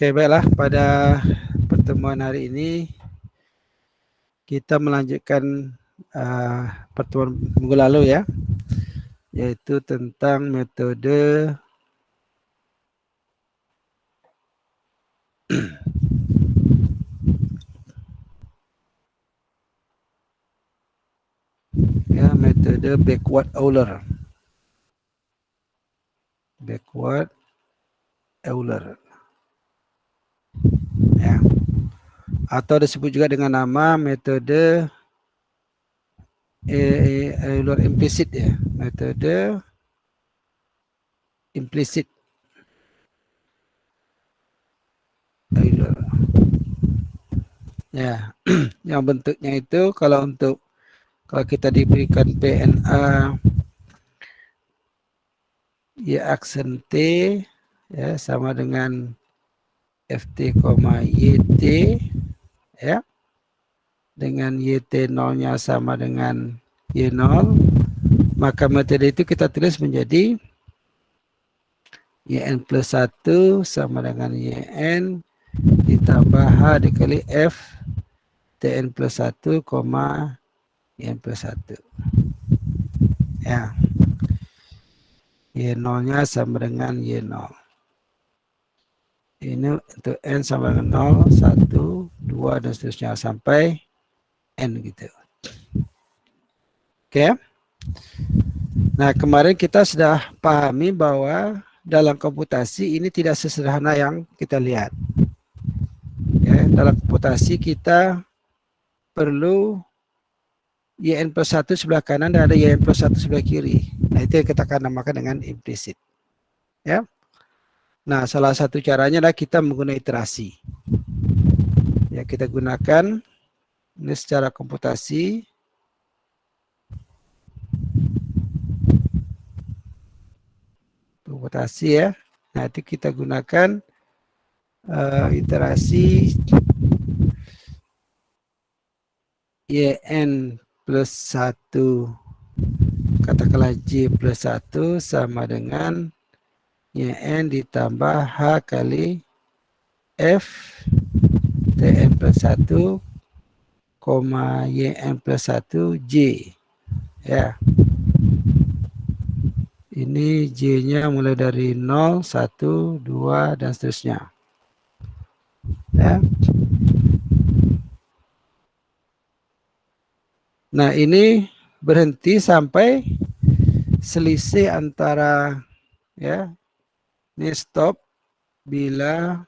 Oke, baiklah, pada pertemuan hari ini kita melanjutkan pertemuan minggu lalu ya, yaitu tentang metode ya, metode backward Euler. Backward Euler. Ya. Atau disebut juga dengan nama metode Euler implisit ya, metode implisit Euler. Ya, yang bentuknya itu kalau kita diberikan PNA Y aksen T ya sama dengan Ft, YT ya, dengan YT 0-nya sama dengan Y0, maka metode itu kita tulis menjadi YN plus 1 sama dengan YN ditambah H dikali F TN plus 1, YN plus 1 ya. Y0-nya sama dengan Y0. Ini untuk N sama dengan 0, 1, 2, dan seterusnya sampai N gitu. Oke. Nah, kemarin kita sudah pahami bahwa dalam komputasi ini tidak sesederhana yang kita lihat. Ya, dalam komputasi kita perlu YN plus 1 sebelah kanan dan ada YN plus 1 sebelah kiri. Nah, itu yang kita akan namakan dengan implisit. Ya. Nah, salah satu caranya adalah kita menggunakan iterasi. Ya, kita gunakan ini secara komputasi. Komputasi ya. Nah, itu kita gunakan iterasi YN plus 1, katakanlah J plus 1 sama dengan YN ditambah H kali F TN plus 1, YN plus 1 J. Ya. Ini J-nya mulai dari 0, 1, 2, dan seterusnya. Ya. Nah, ini berhenti sampai selisih antara ya, ini stop bila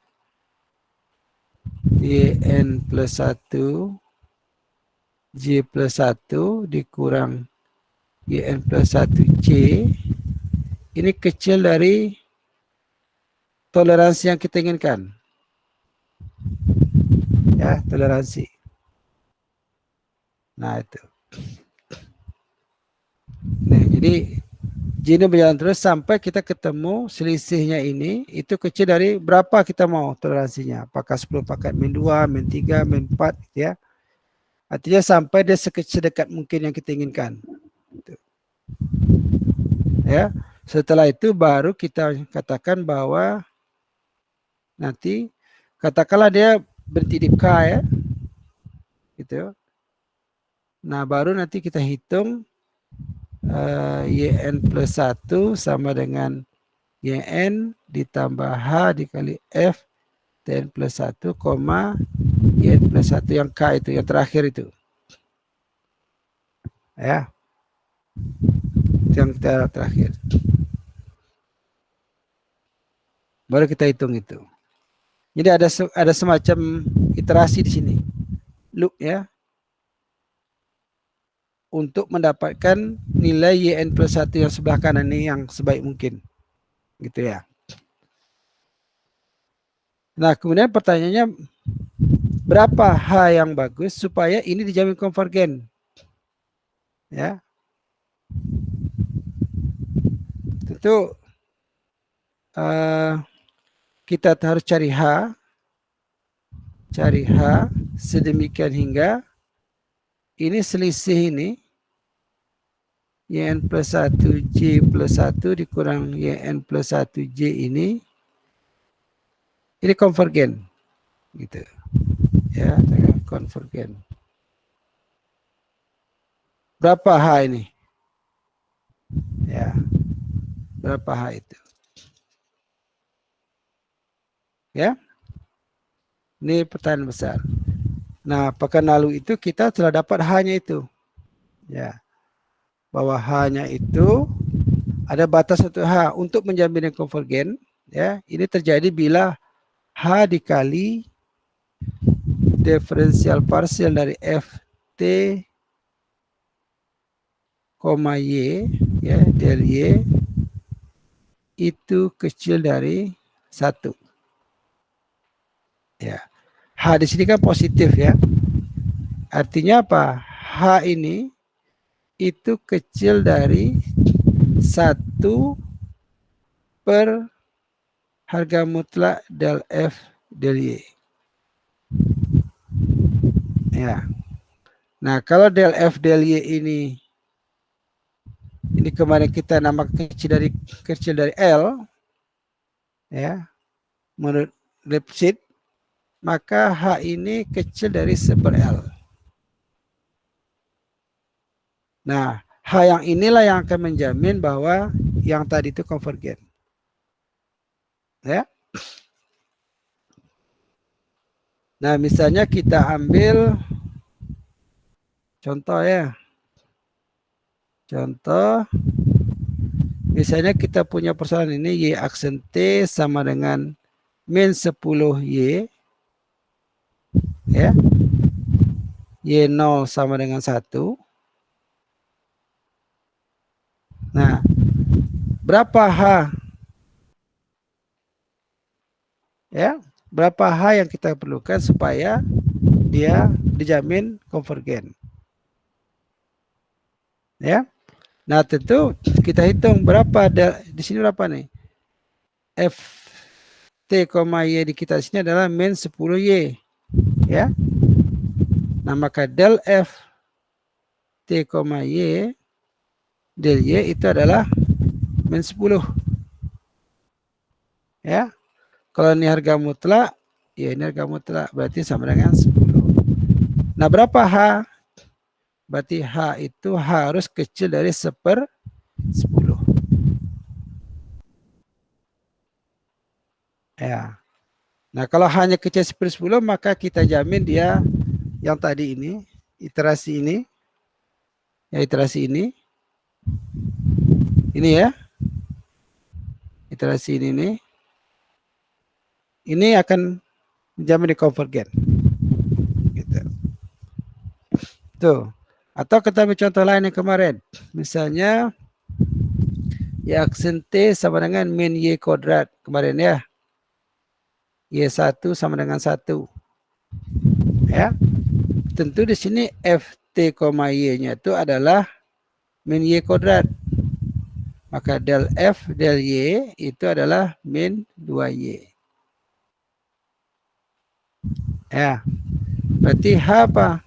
YN plus 1 J plus 1 dikurang YN plus 1 J ini kecil dari toleransi yang kita inginkan. Ya, toleransi. Nah, itu. Nah, jadi J ini berjalan terus sampai kita ketemu selisihnya ini itu kecil dari berapa kita mau toleransinya. Apakah 10 pakat min 2, min 3, min 4 ya. Artinya sampai dia sedekat mungkin yang kita inginkan. Ya. Setelah itu baru kita katakan bahwa nanti katakanlah dia berhenti di K ya. Gitu. Nah, baru nanti kita hitung YN plus 1 sama dengan YN ditambah H dikali F TN plus 1, YN plus 1 yang K itu, yang terakhir itu. Ya. Yang terakhir. Baru kita hitung itu. Jadi ada semacam iterasi di sini. Loop ya. Untuk mendapatkan nilai YN plus 1 yang sebelah kanan ini yang sebaik mungkin. Gitu ya. Nah, kemudian pertanyaannya berapa H yang bagus supaya ini dijamin konvergen? Ya. Tentu kita harus cari H sedemikian hingga ini selisih ini YN plus 1 J plus 1 dikurang YN plus 1 J ini Ini konvergen, gitu. Ya, konvergen. Berapa H ini? Ya, berapa H itu? Ya, ini pertanyaan besar. Nah, pekan lalu itu kita telah dapat H-nya itu. Ya, bahwa H-nya itu ada batas satu H untuk menjamin yang konvergen. Ya, ini terjadi bila H dikali diferensial parsial dari Ft, Y, ya, del Y itu kecil dari 1. Ya. H di sini kan positif ya. Artinya apa? H ini itu kecil dari 1 per harga mutlak del F del Y. Ya. Nah, kalau del F del Y ini kemarin kita nama kecil dari L, ya, menurut Lipschitz, maka H ini kecil dari 1 per L. Nah, H yang inilah yang akan menjamin bahwa yang tadi itu konvergen. Ya. Nah, misalnya kita ambil contoh ya. Contoh, misalnya kita punya persoalan ini, Y aksen T sama dengan min 10Y, ya. Y0 sama dengan 1. Nah, berapa H? Ya, berapa H yang kita perlukan supaya dia dijamin konvergen? Ya. Nah, tentu kita hitung berapa di sini berapa nih? F T, Y di kita di sini adalah min 10Y. Ya. Nah, maka del F T, Y del Y itu adalah min 10. Ya. Kalau ini harga mutlak, ya ini harga mutlak berarti sama dengan 10. Nah, berapa H? Berarti H itu harus kecil dari 1 per 10. Ya. Nah, kalau hanya kecil 1 per 10, maka kita jamin dia yang tadi ini, iterasi ini, ya iterasi ini ya, iterasi ini nih, ini akan menjamin di konvergen. Gitu. Tuh. Atau kita ambil contoh lain yang kemarin. Misalnya, Y aksen T sama dengan min Y kuadrat kemarin ya. Y1 sama dengan 1. Ya. Tentu di sini Ft, Y-nya itu adalah min Y kuadrat. Maka del F del Y itu adalah min 2Y. Ya. Berarti H apa?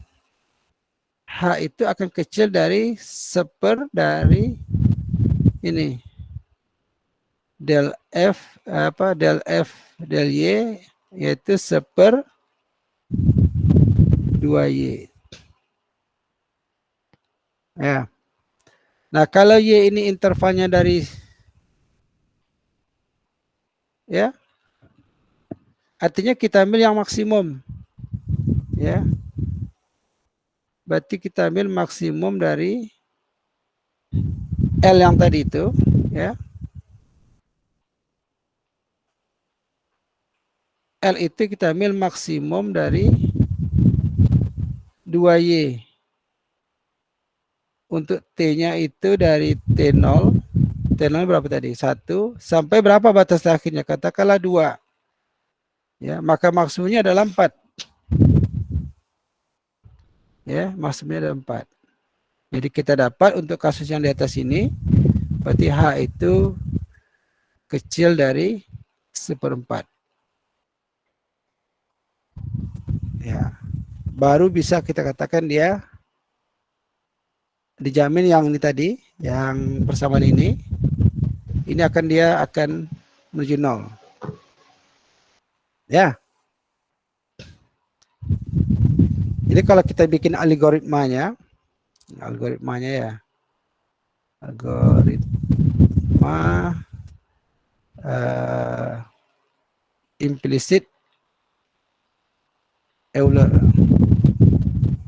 H itu akan kecil dari 1 dari ini. Del F del F del Y yaitu 1 per 2Y. Ya. Nah, kalau Y ini intervalnya dari ya, artinya kita ambil yang maksimum. Ya. Berarti kita ambil maksimum dari L yang tadi itu, ya. L itu kita ambil maksimum dari 2Y. Untuk T-nya itu dari T0. T0 berapa tadi? 1 sampai berapa batas akhirnya? Katakanlah 2. Ya, maka maksimumnya adalah 4. Ya, maksimumnya adalah 4. Jadi kita dapat untuk kasus yang di atas ini, berarti H itu kecil dari 1/4. Ya. Baru bisa kita katakan dia dijamin yang ini tadi, yang persamaan ini akan dia akan menuju 0. Ya. Jadi kalau kita bikin algoritmanya ya, algoritma implicit Euler,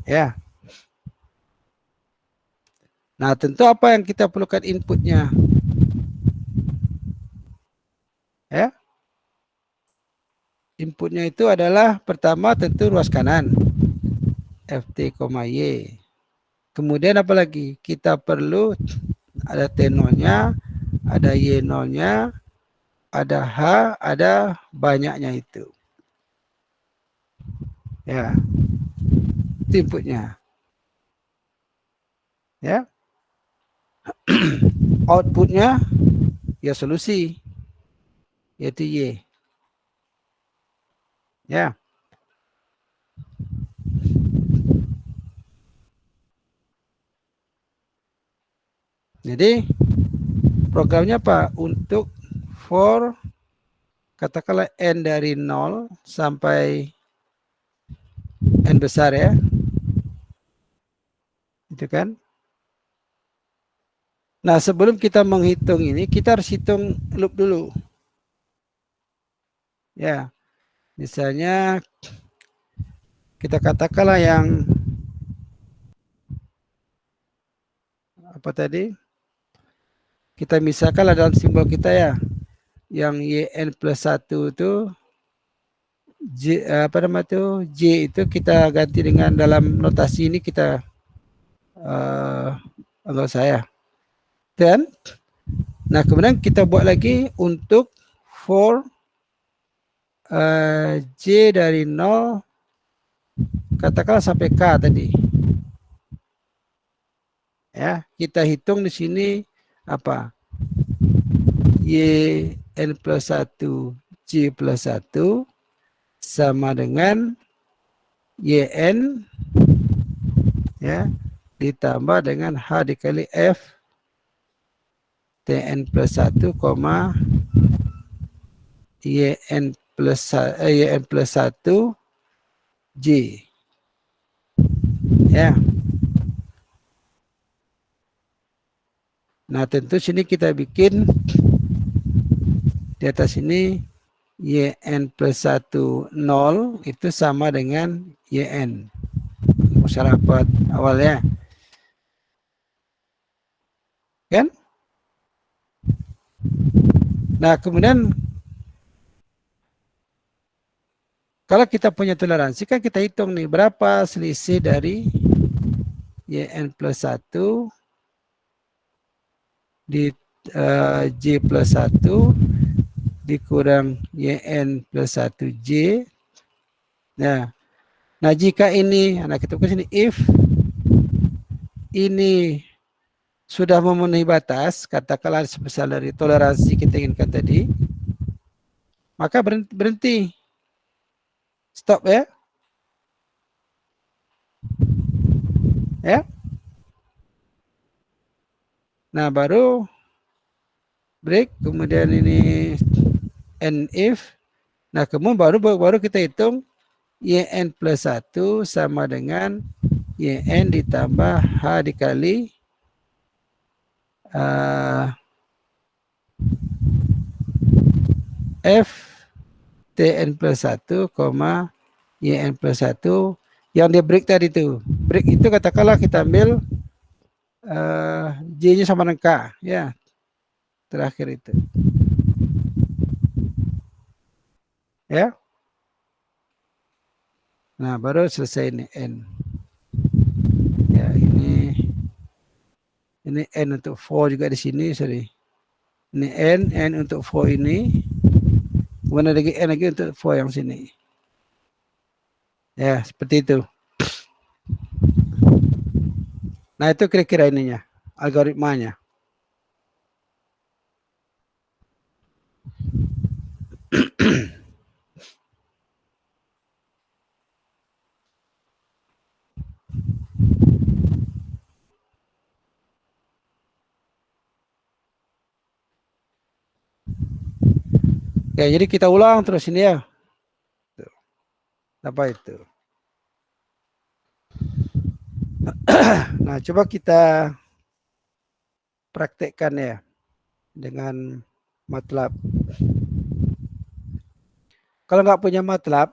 ya. Nah, tentu apa yang kita perlukan inputnya, ya. Inputnya itu adalah pertama tentu ruas kanan ft, y. Kemudian apa lagi? Kita perlu ada T0-nya, ada Y0-nya, ada H, ada banyaknya itu. Ya, itu inputnya. Ya. Outputnya ya solusi, yaitu Y. Ya. Jadi programnya apa? Untuk for katakanlah n dari 0 sampai n besar ya. Itu kan? Nah, sebelum kita menghitung ini, kita harus hitung loop dulu. Ya. Misalnya kita katakanlah yang apa tadi? Kita misalkanlah dalam simbol kita ya, yang yn plus 1 itu J, apa nama itu J itu kita ganti dengan dalam notasi ini kita enggak saya. Dan nah kemudian kita buat lagi untuk for J dari 0 katakanlah sampai K tadi. Ya, kita hitung di sini apa? Y n plus 1 J plus 1 sama dengan YN ya ditambah dengan H dikali F Tn plus 1, YN plus 1 J. Ya. Nah, tentu sini kita bikin di atas ini YN plus 1 0 itu sama dengan YN. Masyarakat awalnya. Kan? Nah, kemudian kalau kita punya toleransi kan kita hitung nih berapa selisih dari YN plus 1 di J plus 1 dikurang YN plus 1J. Nah, jika ini, nah kita ke sini, if ini sudah memenuhi batas, katakanlah sebesar dari toleransi kita inginkan tadi, maka berhenti. Stop ya. Ya. Nah, baru break, kemudian ini and if. Nah, kemudian baru kita hitung YN plus 1 sama dengan YN ditambah H dikali F Tn plus 1, YN plus 1 yang dia break tadi itu. Break itu katakanlah kita ambil J-nya sama dengan K. Ya, terakhir itu. Ya. Nah, baru selesai ini N. Ya, ini N untuk 4 juga di sini, sorry. Ini N untuk 4 ini. Kemudian lagi N lagi untuk 4 yang sini. Ya, seperti itu. Nah, itu kira-kira ininya, algoritmanya. Oke, jadi kita ulang terus ini ya. Apa itu? Nah, coba kita praktekkan ya dengan MATLAB. Kalau nggak punya MATLAB,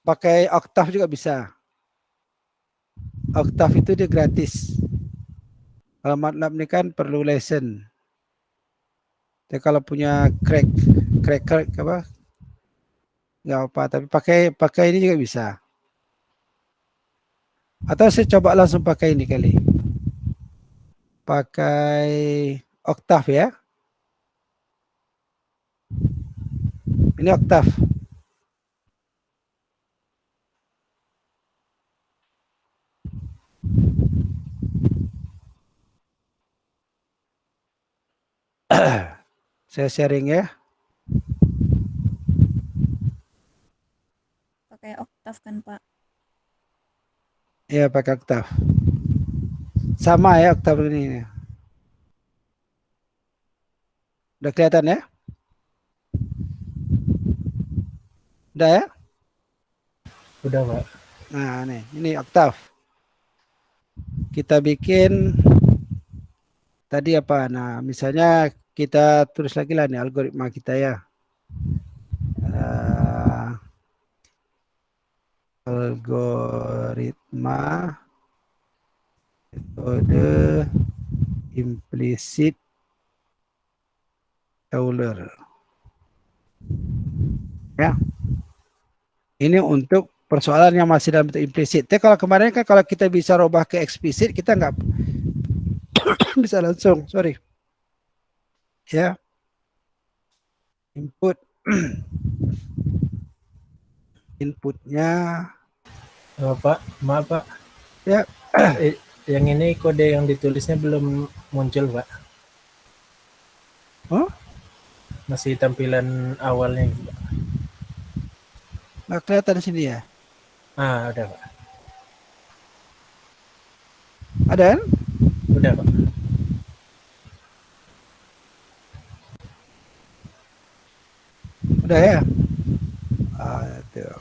pakai Octave juga bisa. Octave itu dia gratis. Kalau MATLAB ini kan perlu lesson. Tapi kalau punya crack apa? Nggak apa, tapi pakai ini juga bisa. Atau saya coba langsung pakai ini kali. Pakai Octave ya. Ini Octave. Saya sharing ya. Pakai Octave kan, Pak? Ya, pakai Octave. Sama ya Octave ini. Udah kelihatan ya? Udah ya? Udah, Pak. Nah, nih, ini Octave. Kita bikin tadi apa? Nah, misalnya kita tulis lagi lah nih algoritma kita ya. Uh, algoritma metode implicit Euler. Ya. Ini untuk persoalan yang masih dalam bentuk implisit. Tapi kalau kemarin kan kalau kita bisa rubah ke eksplisit, kita nggak bisa langsung. Sorry. Ya. Input. Inputnya. Pak, maaf, Pak. Ya. Yang ini kode yang ditulisnya belum muncul, Pak. Oh? Masih tampilan awalnya gitu, Pak. Nggak kelihatan di sini ya? Udah, Pak. Ada kan? Udah, Pak. Udah ya?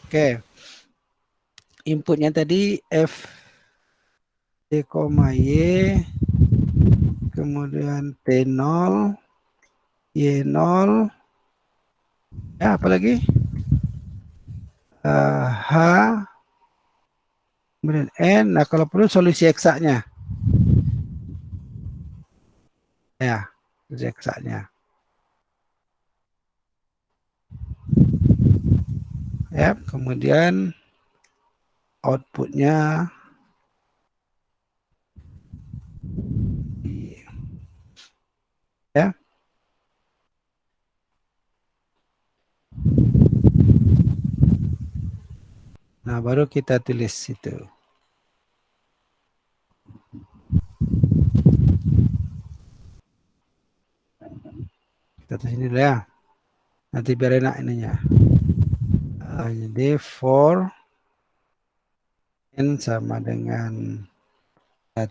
Oke. Inputnya tadi F T, Y, kemudian T0, Y0, ya apa lagi? H, kemudian N. Nah kalau perlu solusi eksaknya. Ya, solusi eksaknya. Ya, kemudian outputnya ya. Nah, baru kita tulis itu. Kita tulis ini dulu ya. Nanti biar enak ininya. Jadi for N sama dengan 1.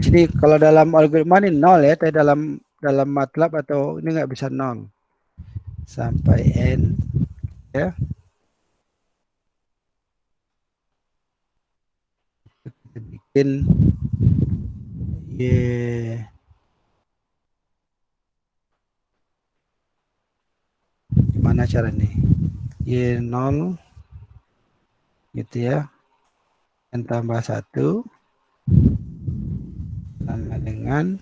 Jadi kalau dalam algoritma ini 0 ya, tapi dalam MATLAB atau ini nggak bisa 0. Sampai N ya. Kita bikin Y. Gimana cara nih? Y0 gitu ya. N tambah 1 sama dengan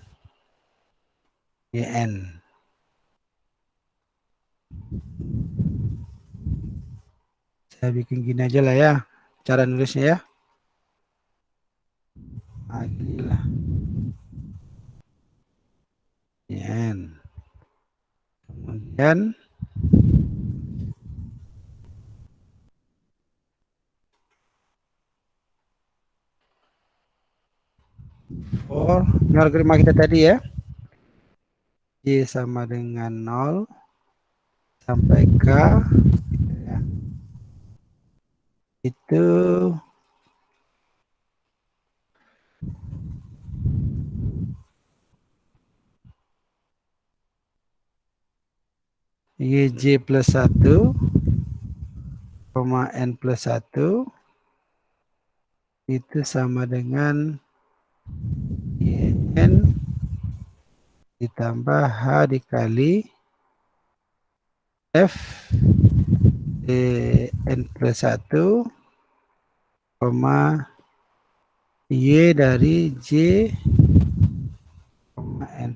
YN. Saya bikin gini aja lah ya. Cara nulisnya ya. Nah, ginilah. YN. Kemudian for ini algoritma kita tadi ya. Y sama dengan 0 sampai K ya. Itu YJ plus 1 N plus 1 itu sama dengan YN ditambah H dikali F N plus 1, Y dari J, N.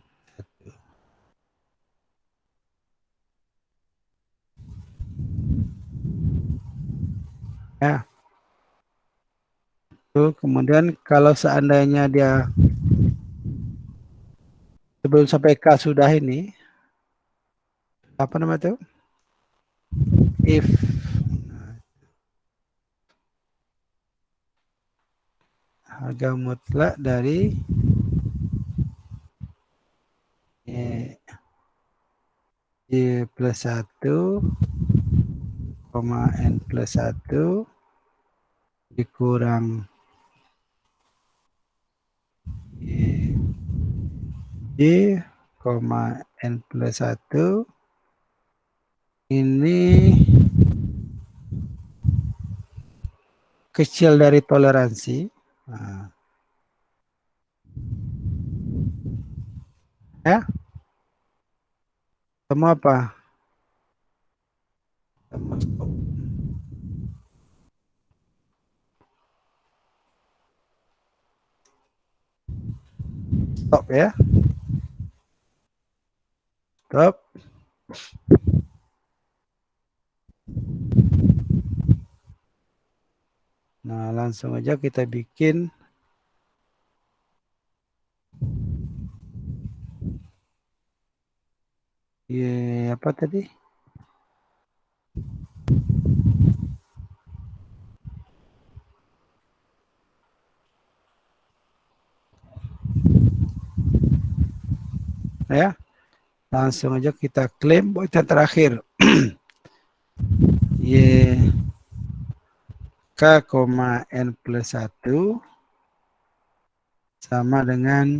Ya. Tuh, kemudian kalau seandainya dia sebelum sampai K sudah ini, apa namanya itu? If harga mutlak dari Y plus 1, N plus 1 dikurang Y, N plus 1 ini kecil dari toleransi. Nah, ya, sama apa? Stop ya. Stop. Nah, langsung aja kita bikin apa tadi? Ya, langsung aja kita klaim buat yang terakhir. Y K, N plus 1 sama dengan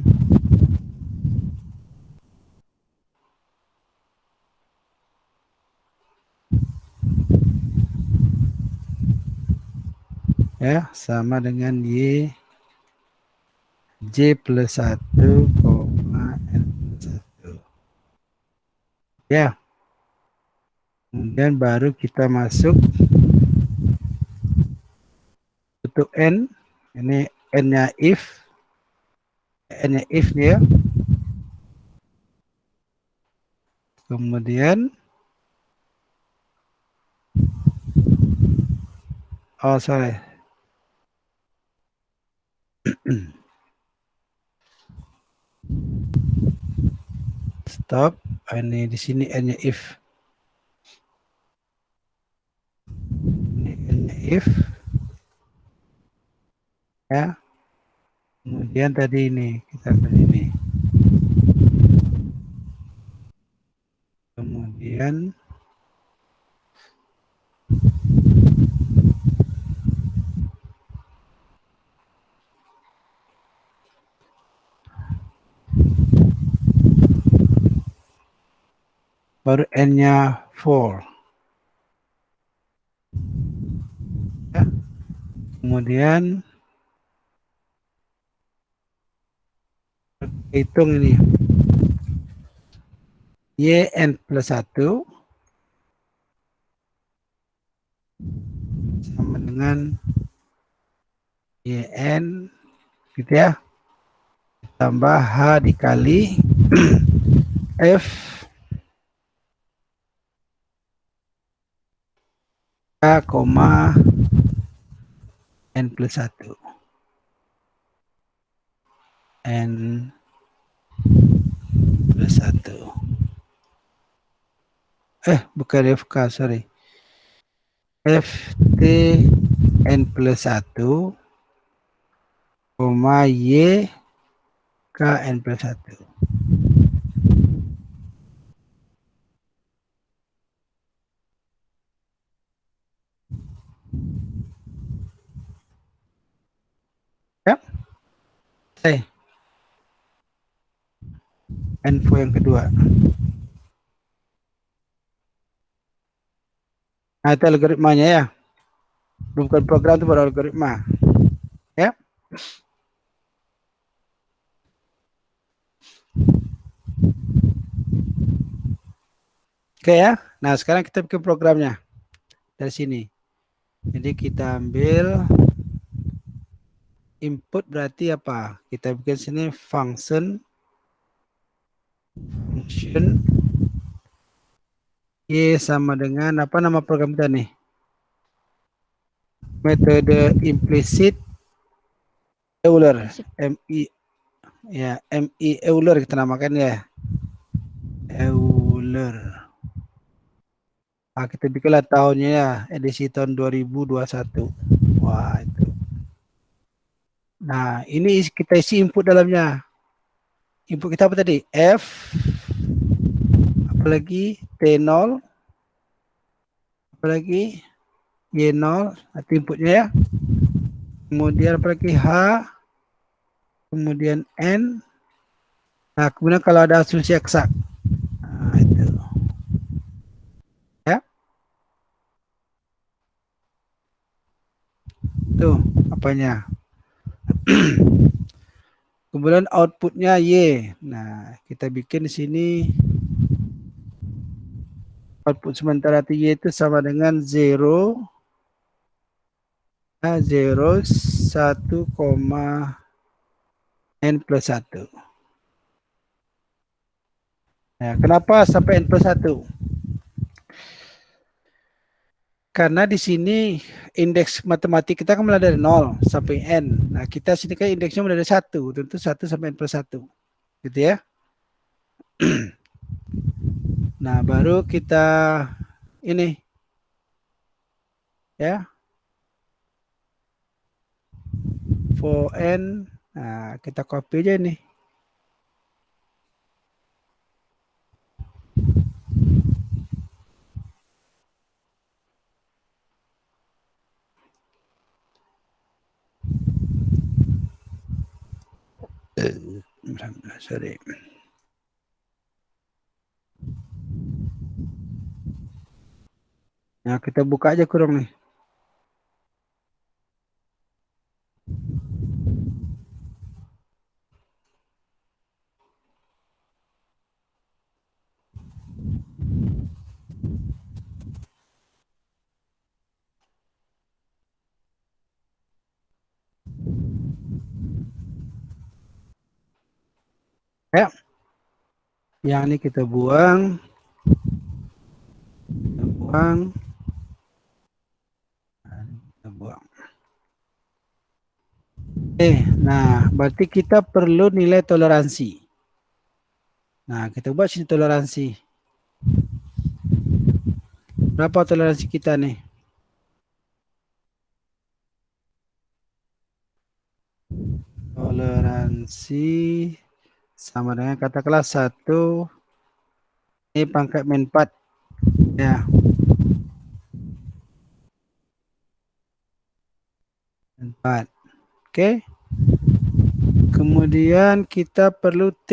ya, sama dengan Y J plus 1, N plus 1. Ya, kemudian baru kita masuk untuk N. Ini N-nya if. N-nya if ya. Kemudian sorry. Stop. Ini di sini N-nya if. Ini N-nya if. Ya. Kemudian tadi ini kita pilih ini. Kemudian baru N-nya 4. Ya. Kemudian hitung ini. YN plus 1 sama dengan YN gitu ya. Tambah H dikali F K, N plus 1. N plus 1. Bukan FK, sorry. FT N plus 1, Y K N plus 1. Ya. Info yang kedua. Nah, itu algoritmanya ya. Bukan program itu baru algoritma. Ya. Oke ya. Nah, sekarang kita bikin programnya dari sini. Jadi kita ambil input berarti apa? Kita bikin sini function Y sama dengan apa nama program kita nih? Metode implicit Euler. MI ya, MI Euler kita namakan ya. Euler. Nah, kita bikinlah tahunnya ya, edisi tahun 2021. Wah, itu. Nah, ini kita isi input dalamnya. Input kita apa tadi? F, apalagi T0, apalagi Y0, itu inputnya ya. Kemudian apalagi H, kemudian N. Nah, kemudian kalau ada asumsi eksak. Nah, itu. Ya, tuh apanya. Kemudian outputnya Y. Nah, kita bikin di sini output sementara Y itu sama dengan 0, 1, N plus 1. Nah, kenapa sampai N plus 1? Karena di sini indeks matematik kita kan mulai dari 0 sampai N. Nah, kita sini kan indeksnya mulai dari 1. Tentu 1 sampai N plus 1. Gitu ya. Nah, baru kita ini. Ya. For N. Nah, kita copy aja nih. Sorry. Nah, kita buka aja kurung nih. Ya. Yang ini kita buang. Kita buang. Kita buang. Nah, berarti kita perlu nilai toleransi. Nah, kita buat sini toleransi. Berapa toleransi kita nih? Toleransi sama dengan katakanlah 1 ini pangkat min 4. Ya. 4. Oke. Kemudian kita perlu T.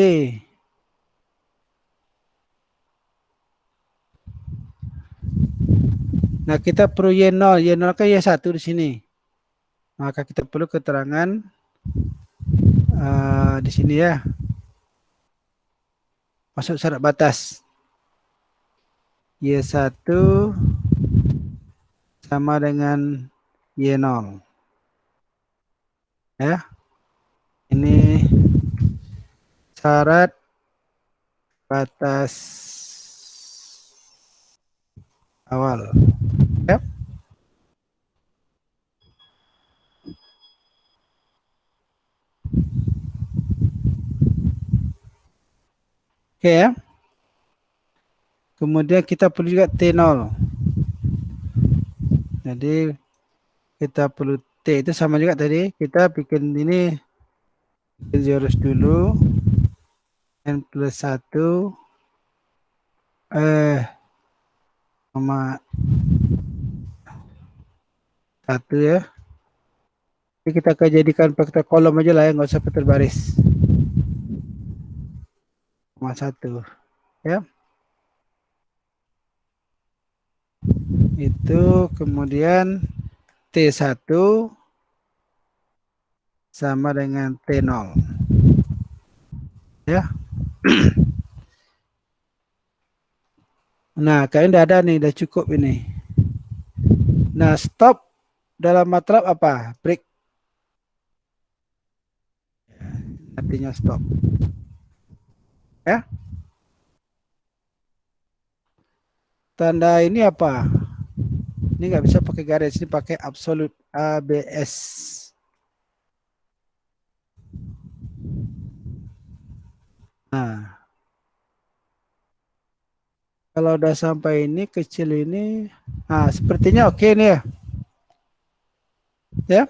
Nah, kita perlu Y0. Y0 kan Y1 di sini. Maka kita perlu keterangan di sini ya. Masuk syarat batas. Y1 sama dengan Y0. Ya. Ini syarat batas awal. Ya. Oke ya. Kemudian kita perlu juga T0. Jadi kita perlu T itu sama juga tadi. Kita bikin ini zeros dulu. N plus 1 sama 1 ya. Jadi kita akan jadikan faktor kolom aja lah ya, nggak usah faktor baris. Sama 1 ya. Itu kemudian T1 sama dengan T0. Ya. Nah, kalian udah ada nih, udah cukup ini. Nah, stop dalam MATLAB apa? Break. Artinya stop. Ya. Tanda ini apa? Ini nggak bisa pakai garis, ini pakai absolute ABS. Nah, kalau udah sampai ini kecil ini, nah sepertinya oke nih ya. Ya,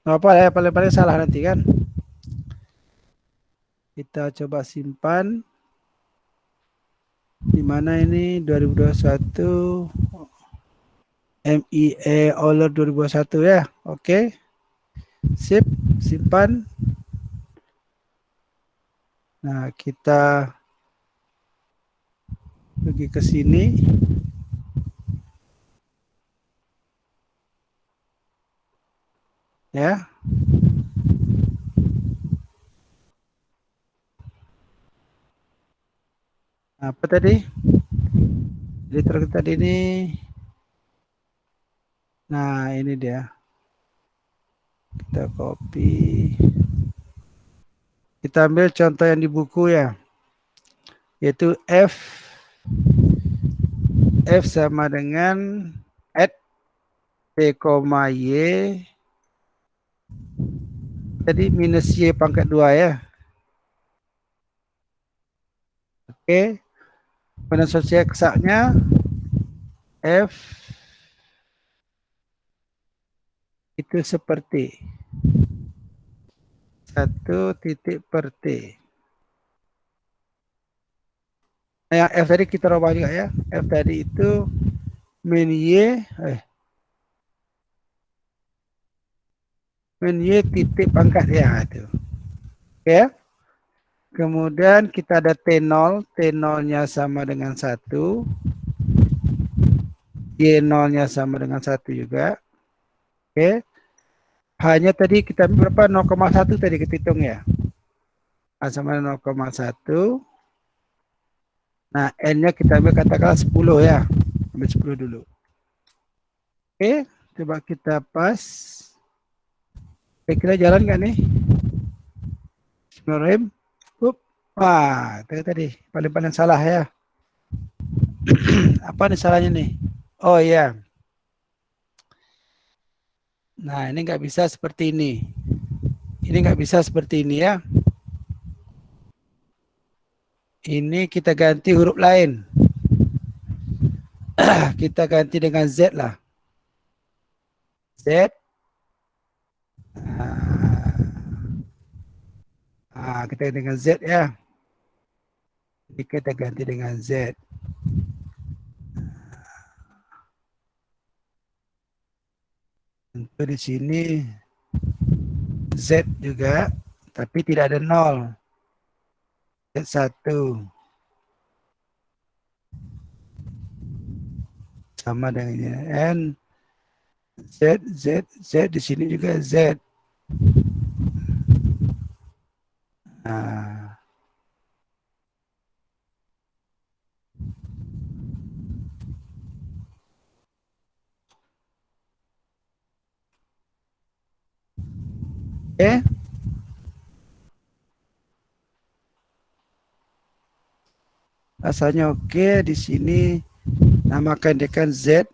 nggak apa ya, paling-paling salah nanti kan. Kita coba simpan. Di mana ini 2021 MIE Euler 2021 ya. Oke. Sip, simpan. Nah, kita pergi ke sini. Ya. Apa tadi? Editor tadi ini. Nah, ini dia. Kita copy. Kita ambil contoh yang di buku ya. Yaitu F sama dengan at P, Y. Jadi minus Y pangkat 2 ya. Oke. Kemudian sosial eksaknya F itu seperti 1 titik per T. Nah, yang F tadi kita rubah juga ya. F tadi itu min Y titik pangkat ya itu. Oke. Kemudian kita ada T0, T0-nya sama dengan 1. Y0-nya sama dengan 1 juga. Oke. Hanya tadi kita berapa? 0,1 tadi kita hitung ya. A sama dengan 0,1. Nah, N-nya kita ambil katakanlah 10 ya. Ambil 10 dulu. Oke, coba kita pas. Kira-kira jalan nggak nih? Bismillahirrahmanirrahim. Wah, itu tadi paling-paling salah ya. Apa nih salahnya nih? Oh iya. Nah, ini nggak bisa seperti ini. Ini nggak bisa seperti ini ya. Ini kita ganti huruf lain. Kita ganti dengan Z lah. Z. Kita ganti dengan Z ya. Jadi kita ganti dengan Z. Tentu di sini Z juga, tapi tidak ada 0. Z1 sama dengan N. Z di sini juga Z. Nah. Oke. Rasanya oke. Di sini namakan dia kan Z.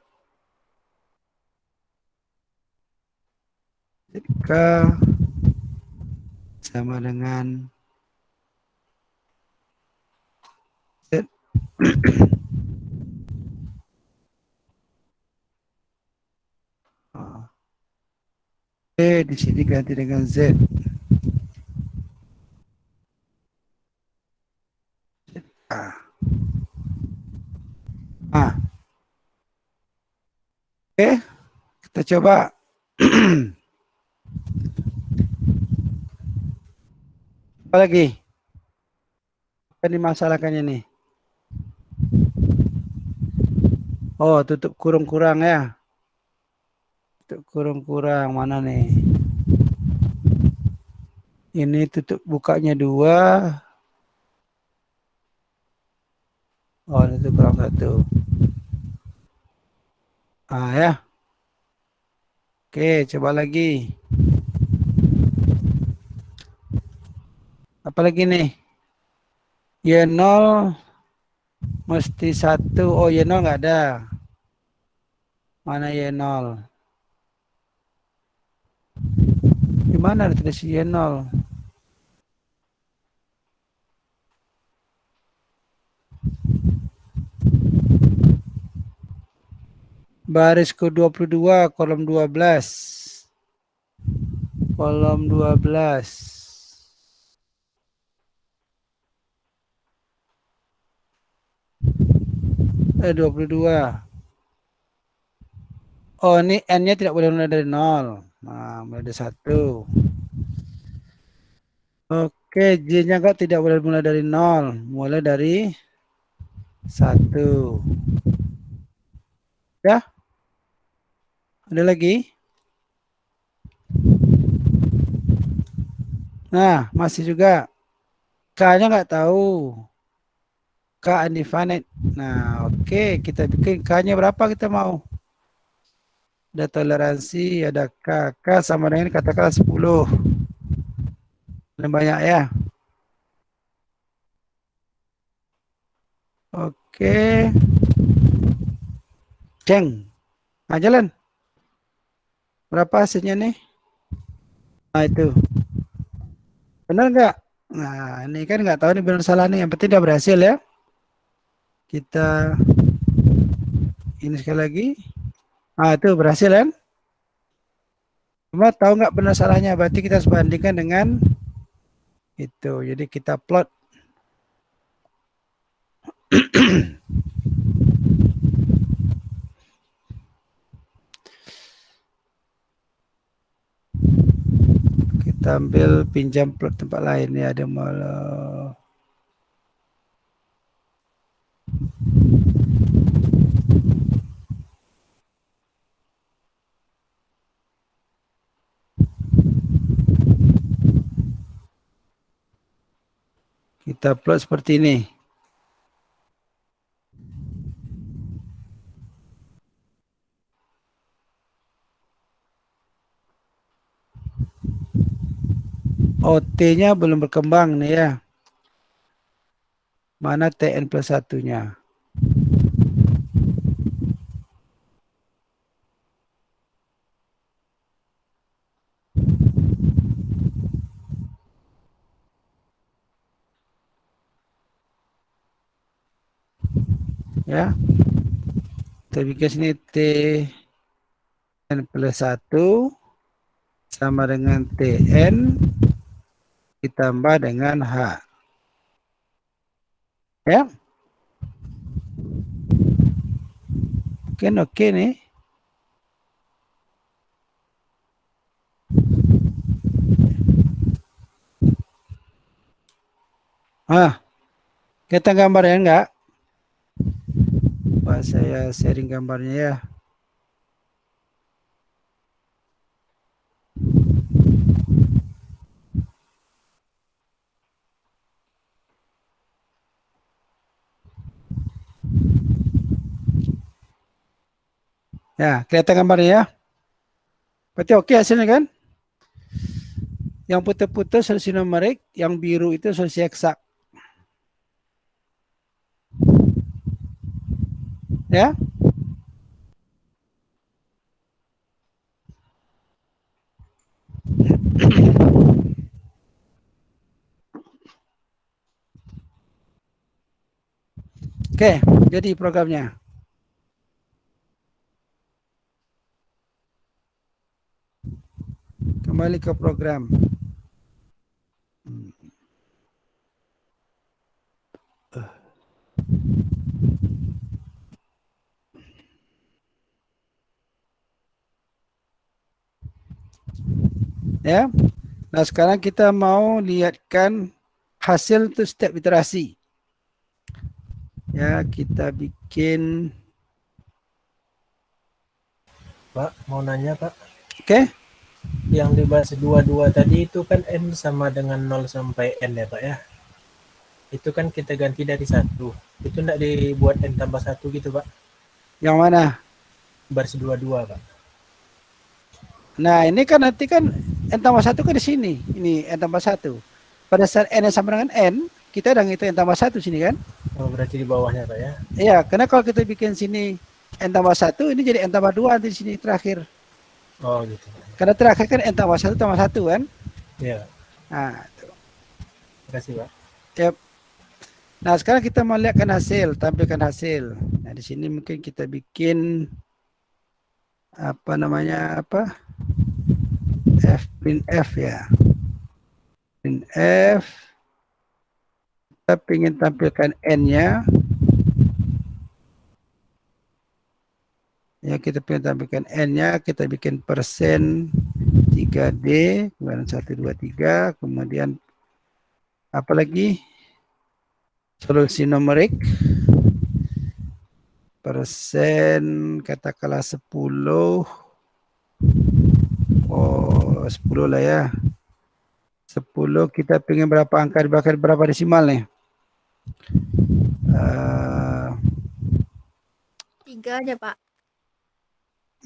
K sama dengan Z. Oke, di sini ganti dengan Z. Oke, kita coba. Apa lagi? Apa dimasalahkannya nih? Oh, tutup kurung-kurang ya. Tutup kurung-kurang mana nih? Ini tutup bukanya 2. Oh, ini tutup kurang 1. Ah ya. Oke, coba lagi. Apa lagi nih? Y0 mesti 1. Oh, Y0 nggak ada. Mana Y0? Gimana ada tulis Y0? Baris ke-22, kolom 12. Kolom 12. 22. Oh, ini N-nya tidak boleh mulai dari 0. Nah, mulai dari 1. Oke, J-nya kok tidak boleh mulai dari 0. Mulai dari 1. Ya, ada lagi? Nah, masih juga. K-nya nggak tahu. K undefined. Nah, oke. Kita bikin K-nya berapa kita mau? Ada toleransi, ada K. K sama dengan katakanlah 10. Yang banyak ya. Oke. Ceng. Nah, jalan. Berapa hasilnya nih? Nah, itu. Benar nggak? Nah, ini kan nggak tahu nih benar salah nih. Yang penting dia berhasil ya. Kita ini sekali lagi. Ah, itu berhasil kan? Cuma tahu nggak benar salahnya? Berarti kita harus bandingkan dengan itu. Jadi kita plot. Kita ambil pinjam plot tempat lain ya. Ada malah. Kita plot seperti ini. Oh, T-nya belum berkembang nih ya. Mana TN plus 1-nya? Ya. Kita bikin sini TN plus 1 sama dengan TN ditambah dengan H. Ya. Mungkin oke nih. Ah, kita gambarnya enggak? Coba saya sharing gambarnya ya. Ya, kelihatan gambarnya ya. Berarti oke hasilnya kan? Yang putih-putih solusi numerik, yang biru itu solusi eksak. Ya. Oke, jadi programnya. Kembali ke program. Ya. Nah, sekarang kita mau lihatkan hasil untuk step iterasi. Ya, kita bikin Pak, mau nanya Pak, Oke, yang dibahas dua-dua tadi itu kan N sama dengan 0 sampai N ya Pak ya? Itu kan kita ganti dari satu. Itu enggak dibuat N tambah satu gitu Pak? yang mana? Baris dua-dua Pak. Nah, ini kan nanti kan n tambah satu kan di sini. Ini n tambah satu. Pada saat n yang sama dengan n, kita udah ngitung n tambah satu sini kan? Oh, berarti di bawahnya Pak ya? Iya, karena kalau kita bikin sini n tambah satu, ini jadi n tambah dua di sini terakhir. Oh gitu. Karena terakhir kan n tambah satu kan? Ya, Nah, terima kasih Pak. ya. Nah, sekarang kita mau lihatkan hasil, tampilkan hasil. Nah, di sini mungkin kita bikin apa namanya apa? Print F ya. Print F. Kita ingin tampilkan n-nya. Ya, kita ingin tampilkan n-nya, kita bikin persen 3D, kemudian 1, 2, 3, kemudian apa lagi? Solusi numerik. Persen katakanlah 10. Oh, 10 lah ya. 10 kita pengen berapa angka dibakar berapa desimal nih? Uh, 3 aja, Pak.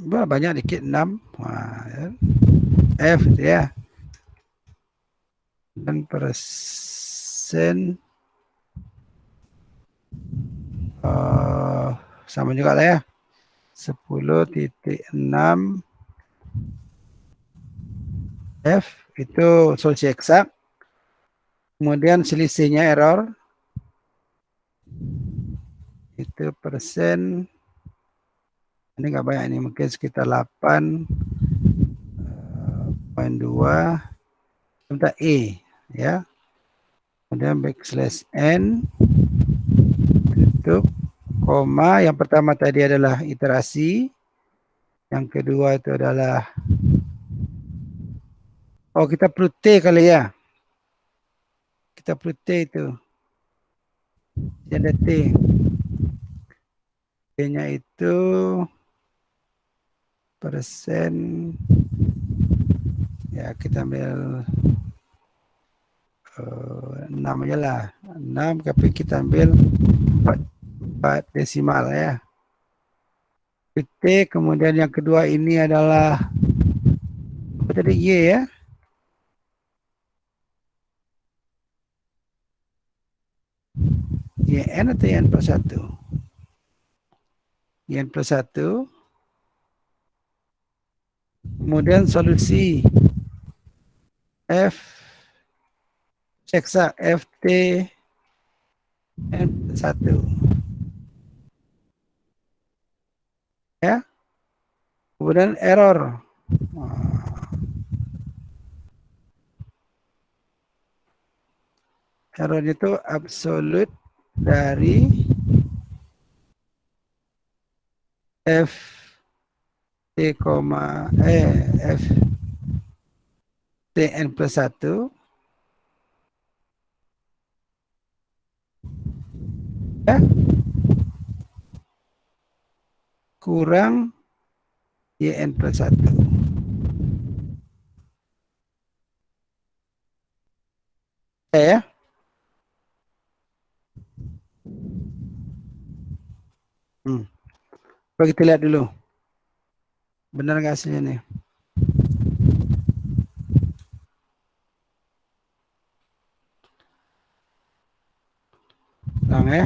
banyak dikit 6. Wah, ya. F ya. Dan persen sama juga lah ya. 10.6 F itu solusi eksak. Kemudian selisihnya error itu persen, ini nggak banyak, ini mungkin sekitar 8.2 sebentar E ya. Kemudian backslash N tutup koma. Yang pertama tadi adalah iterasi, yang kedua itu adalah kita perlu T kali ya, kita perlu T itu, ada T, T-nya itu persen ya, kita ambil 6 aja lah, 6, tapi kita ambil 4 desimal ya. T, kemudian yang kedua ini adalah apa tadi, Y ya. YN atau YN plus 1? YN plus 1. Kemudian solusi F seksa FT N plus 1. Ya. Kemudian error. Error itu absolut dari F T, F Tn plus 1 ya, kurang Yn plus 1 ya. Coba kita lihat dulu, benar nggak hasilnya nih. Lang ya.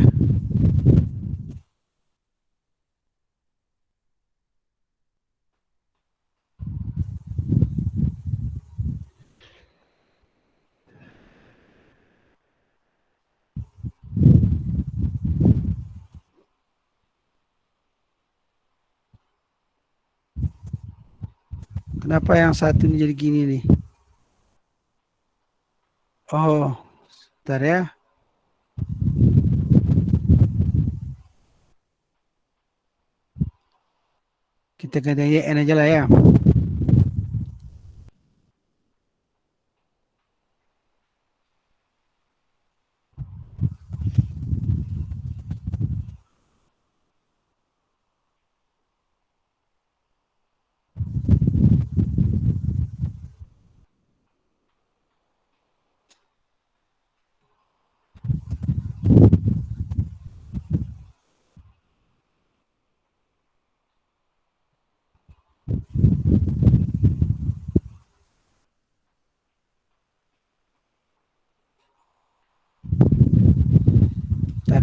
Kenapa yang satu ini jadi gini nih? Oh, sebentar ya. Kita ganti YN aja lah ya.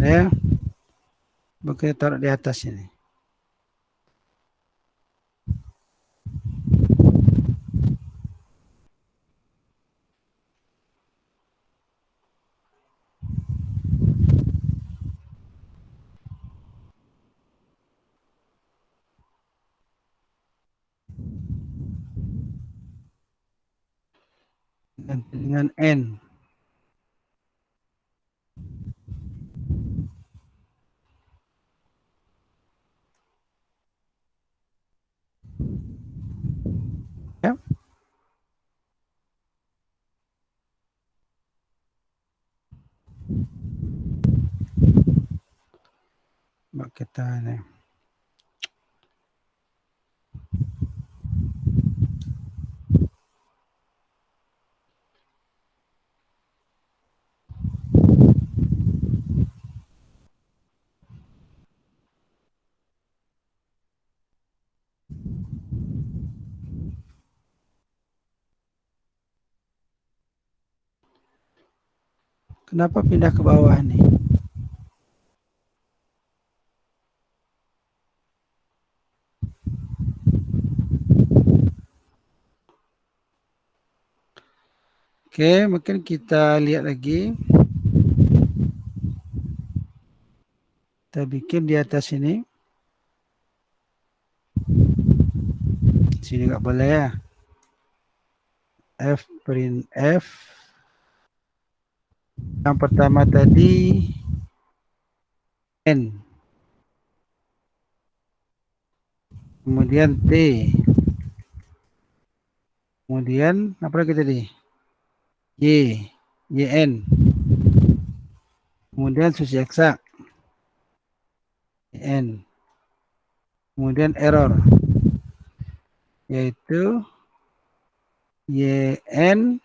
Ya, kita taruh di atas ini. Ganti dengan N. Ya. Coba kita ini. Kenapa pindah ke bawah nih? Oke, mungkin kita lihat lagi. Kita bikin di atas ini. Sini nggak boleh ya. F print F. Yang pertama tadi N. Kemudian T. Kemudian apa lagi tadi? Y. YN. Kemudian susi eksak. YN. Kemudian error. Yaitu YN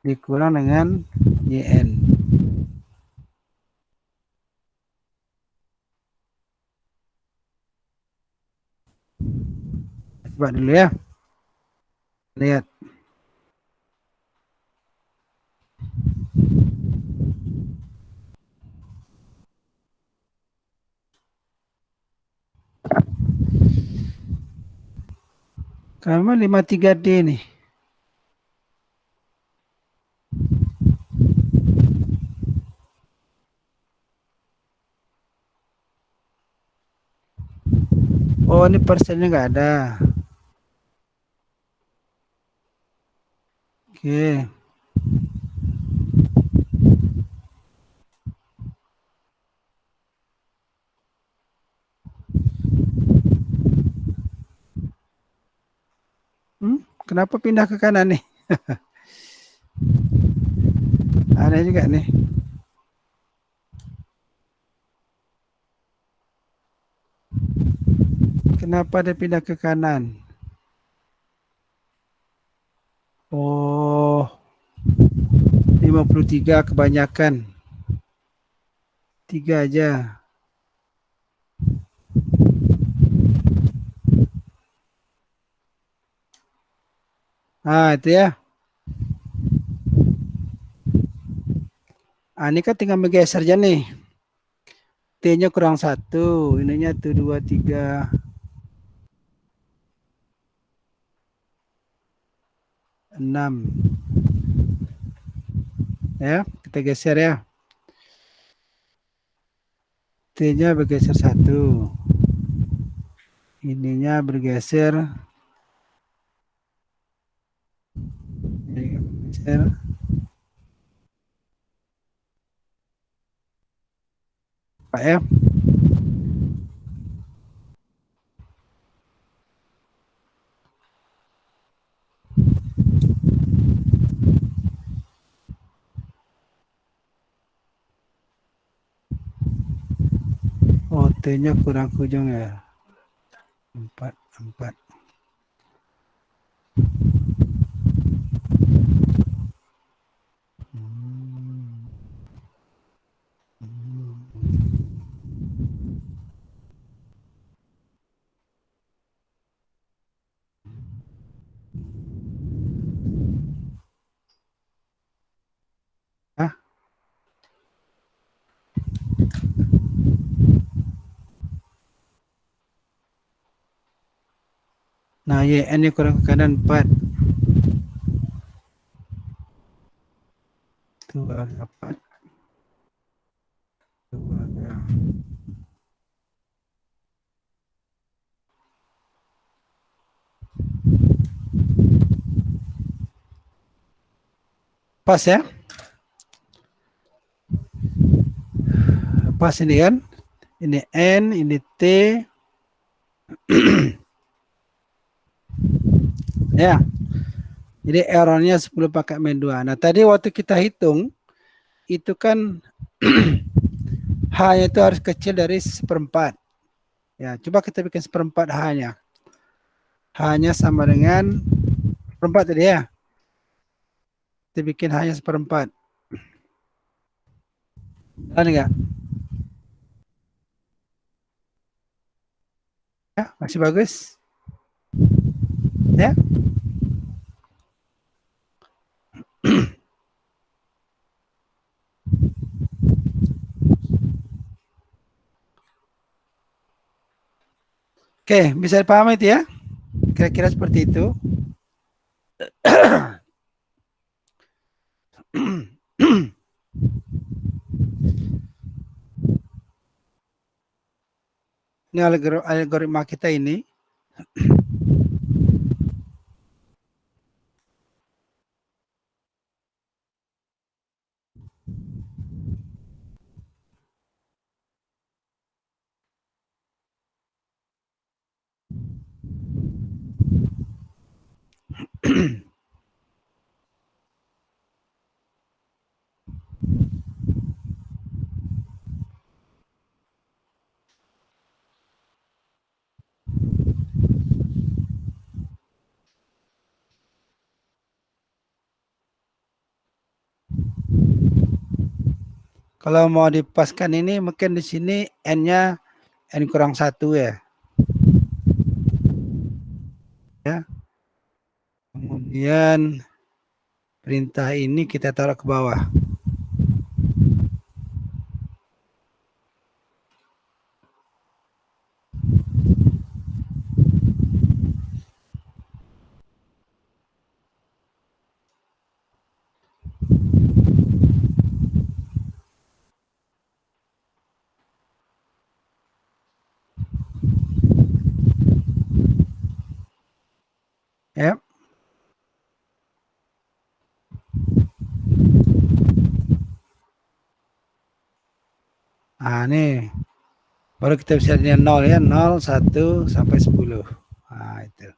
dikurang dengan YN. Coba dulu ya. Lihat. Kamu 53D nih. Oh, ini persennya nggak ada. Oke. Kenapa pindah ke kanan nih? Aneh juga nih. Kenapa dia pindah ke kanan? Oh, 53 kebanyakan. 3 aja. Ah, itu ya. Ah, ini kan tinggal menggeser aja nih. T-nya kurang 1. Ininya tuh 2, 3, 6. Ya, kita geser ya. T-nya bergeser 1. Ininya bergeser. Bergeser. Pak ya. Oh, T-nya kurang ke ujung ya. 4, 4. Ah, Nah, YN-nya kurang ke kanan 4. Itu agak 4. Itu agak. Pas ya? Pas ini kan? Ini N, ini T. Ya. Jadi errornya 10 pakai min 2. Nah, tadi waktu kita hitung, itu kan H-nya itu harus kecil dari 1/4. Ya, coba kita bikin 1/4 H-nya. H-nya sama dengan 1/4 tadi ya. Kita bikin H-nya 1/4. Ada enggak? Ya, masih bagus. Ya. Oke, bisa dipahami itu ya? Kira-kira seperti itu. Ini algoritma kita ini. Kalau mau dipaskan ini mungkin di sini N-nya N kurang 1 ya. Ya. Kemudian perintah ini kita taruh ke bawah. Ya. Nah, ini baru kita bisa lihat 0 ya, 0, 1 sampai 10. Nah, itu.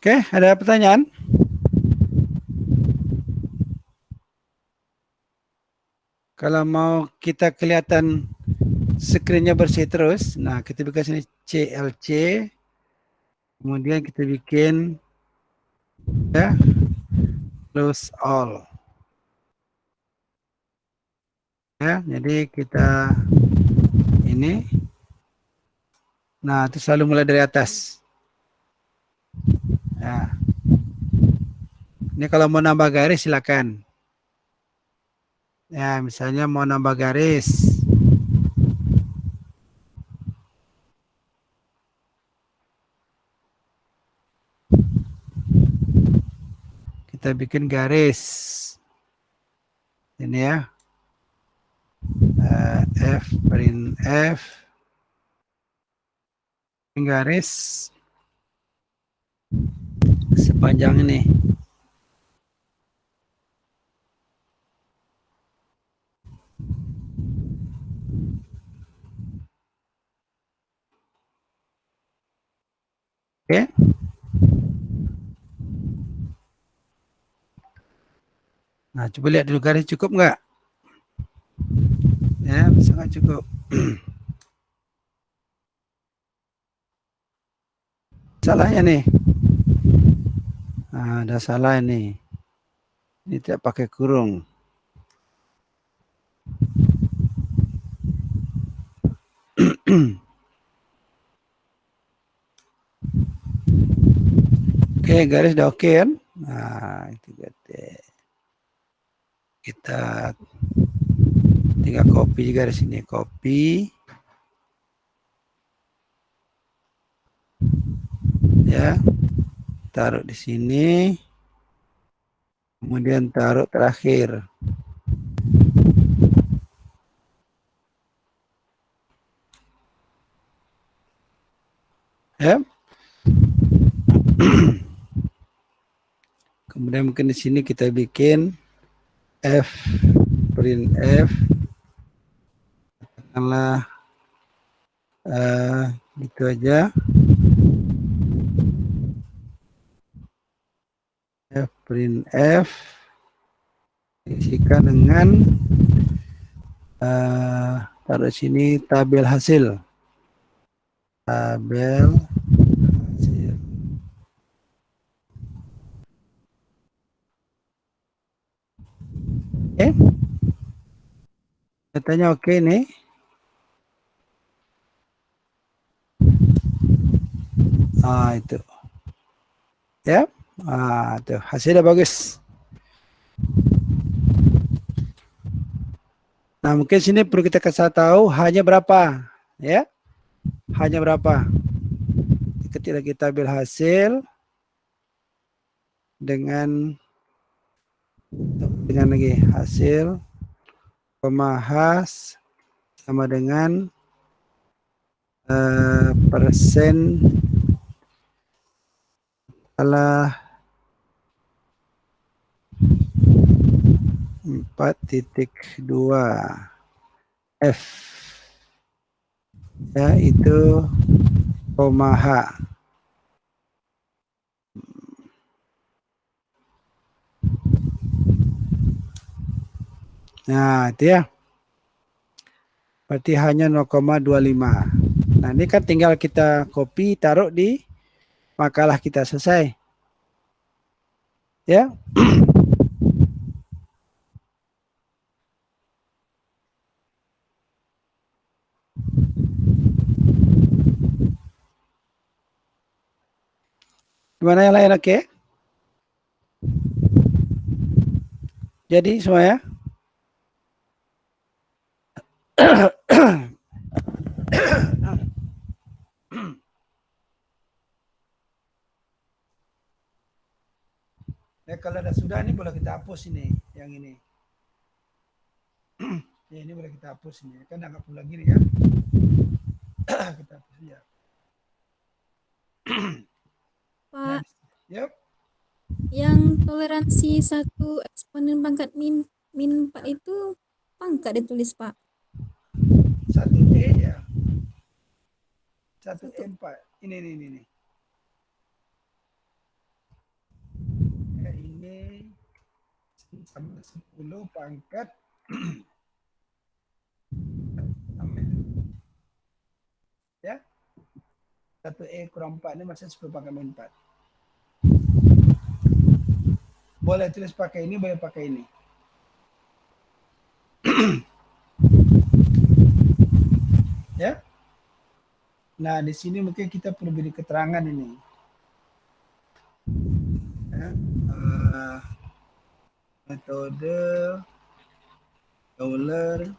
Oke, ada pertanyaan? Kalau mau kita kelihatan screen-nya bersih terus, nah kita bikin sini CLC, kemudian kita bikin ya close all. Ya, jadi kita ini, nah itu selalu mulai dari atas. Ya. Ini kalau mau nambah garis silakan. Ya, misalnya mau nambah garis. Kita bikin garis. Ini ya. F print F. Garis sepanjang ini. Oke. Nah, coba lihat dulu garis cukup nggak? Ya, sangat cukup. Salahnya nih. Nah, ada salah ini. Ini tidak pakai kurung. Oke, garis udah oke kan? Nah, itu kita tinggal copy juga di sini. Copy. Ya. Taruh di sini. Kemudian taruh terakhir. Ya. Kemudian mungkin di sini kita bikin f print f, katakanlah gitu aja, f print f isikan dengan taruh sini tabel hasil, tabel hasil. Oke, katanya oke nih. Itu ya, tuh hasilnya bagus. Nah, mungkin sini perlu kita kasih tahu hanya berapa, ya, hanya berapa. Ketik lagi tabel hasil dengan lagi hasil pemahas sama dengan persen salah 4.2 F, ya, itu koma H. Nah, itu ya. Berarti hanya 0,25. Nah, ini kan tinggal kita copy, taruh di makalah kita, selesai. Ya. Gimana yang lain, oke? Jadi semuanya. Ya, kalau sudah ini boleh kita hapus ini, yang ini. Ya, ini boleh kita hapus ini. Kan nggak perlu lagi nih kan. Kita hapus ya. Pak, Yep. yang toleransi 1 eksponen pangkat min 4 itu pangkat ditulis, Pak. 1E ya. 1E4. Ini. Ya, ini sama 10 pangkat ya. 1E kurang 4 ini masih 10 pangkat min 4. Boleh tulis pakai ini, boleh pakai ini. Ya. Nah, di sini mungkin kita perlu beri keterangan ini. Ya. Metode Euler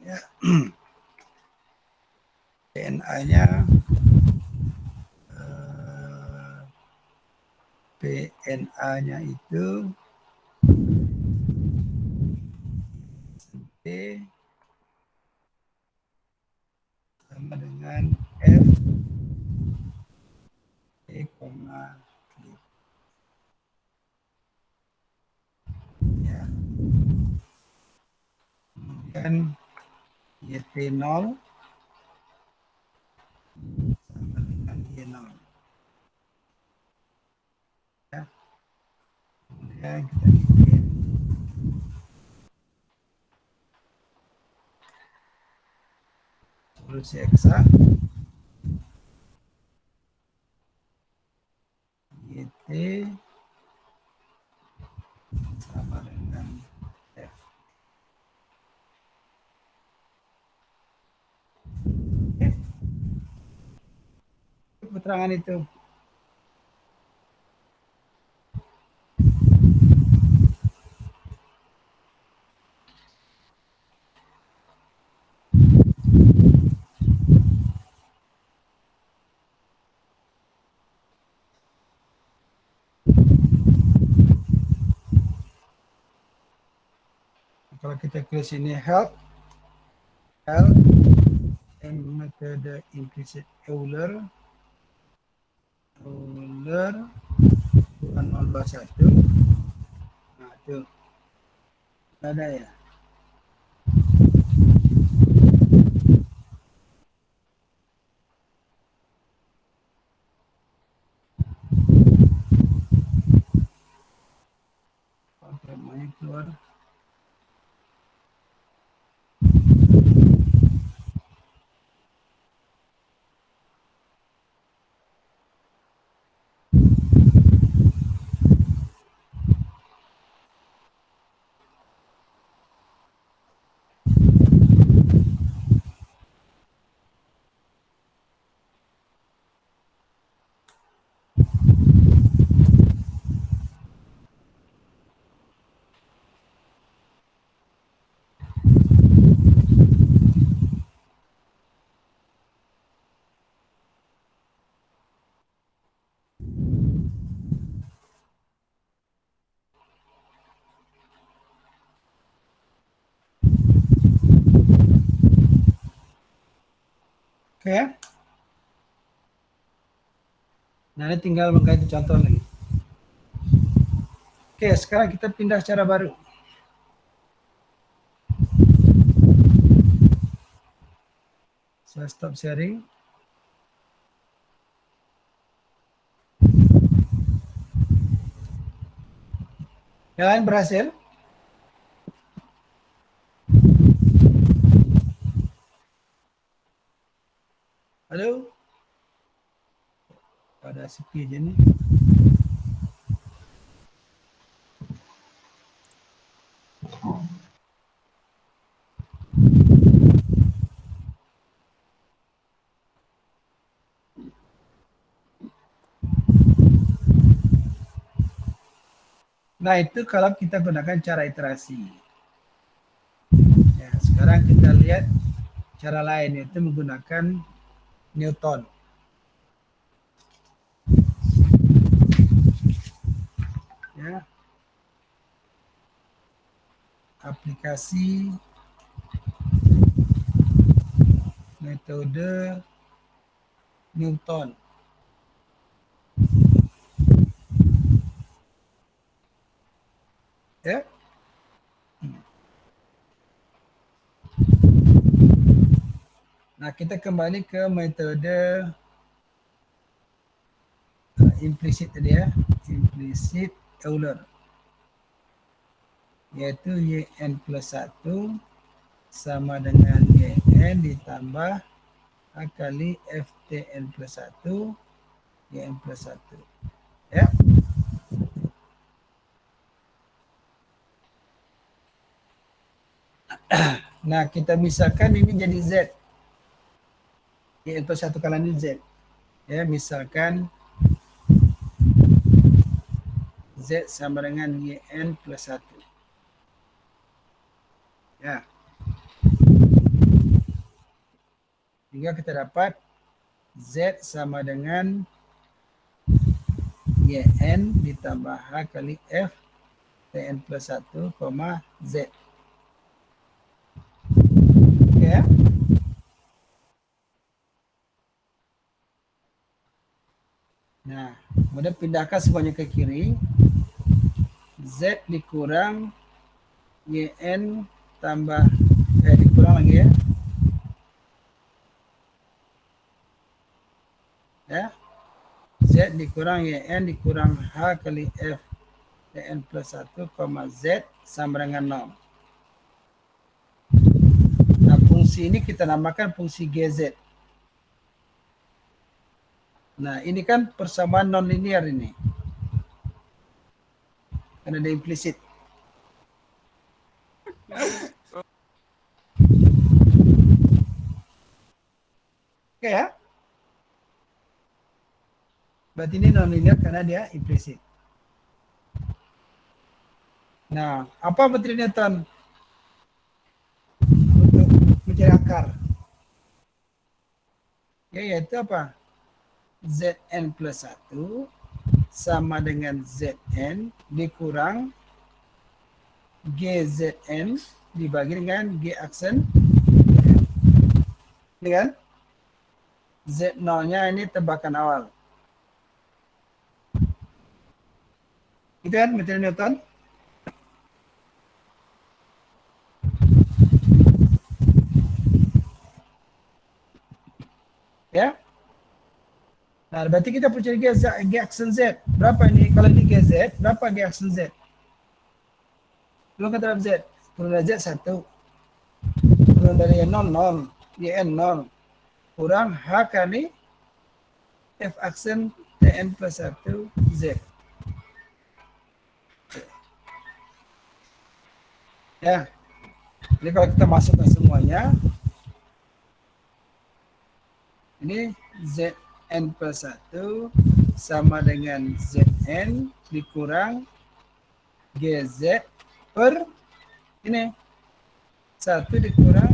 ya. PNA-nya PNA-nya itu D sama dengan F E, ya. Kemudian YT0 sama dengan Y0. Ya. Kemudian kita bikin solusi eksak sama dengan F. Oke. Keterangan itu. Kalau kita tulis ini help and metode implicit Euler 1. Nah, itu ada ya. Oke, mau keluar. Oke. Nah, ini tinggal mengganti contoh lagi. Oke, sekarang kita pindah cara baru. Saya stop sharing. Yang lain berhasil? Halo? Pada sepi aja nih. Nah, itu kalau kita gunakan cara iterasi. Ya, sekarang kita lihat cara lain, yaitu menggunakan Newton. Ya. Aplikasi metode Newton. Ya. Nah, kita kembali ke metode implisit tadi ya, implisit Euler, yaitu yn plus 1 sama dengan yn ditambah a kali ftn plus 1 yn plus 1. Ya. Nah, kita misalkan ini jadi Z. Yn plus 1 kali Z. Ya, misalkan Z sama dengan yn plus 1. Ya. Sehingga kita dapat Z sama dengan yn ditambah h kali f tn plus 1, Z. Ya. Nah, kemudian pindahkan semuanya ke kiri. Z dikurang yn tambah dikurang lagi ya. Ya. Z dikurang yn dikurang h kali f tn plus 1, Z sama dengan 0. Nah, fungsi ini kita namakan fungsi GZ. Nah, ini kan persamaan non-linear ini. Karena ada implisit. Oke ya. Berarti ini non-linear karena dia implisit. Nah, apa materi Newton untuk mencari akar? Ya, yaitu apa? Zn plus 1 sama dengan Zn dikurang GZN dibagi dengan G aksen. Ini kan? Z0-nya ini tebakan awal. Itu kan materi Newton? Ya. Nah, berarti kita perlu cari G aksen Z. Berapa ini? Kalau ini GZ, berapa G aksen Z? Turunkan terhadap Z. Turun dari Z 1. Turun dari Y0, 0. YN 0. Kurang H kali F aksen TN plus 1 Z. Ya. Jadi kalau kita masukkan semuanya, ini Zn plus 1 sama dengan Zn dikurang GZ per ini 1 dikurang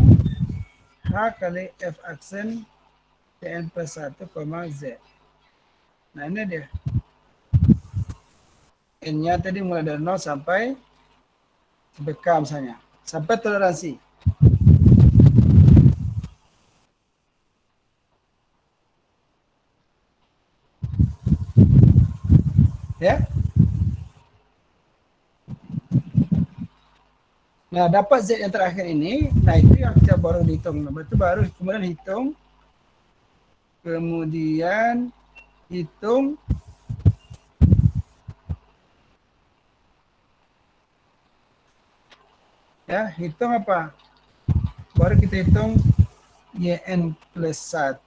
H kali F aksen Tn plus 1, Z. Nah ini dia. N-nya tadi mulai dari 0 sampai K misalnya. Sampai toleransi. Ya. Nah, dapat Z yang terakhir ini, nah itu yang kita baru hitung. Nah, itu baru kemudian hitung. Kemudian hitung ya, hitung apa? Baru kita hitung YN plus 1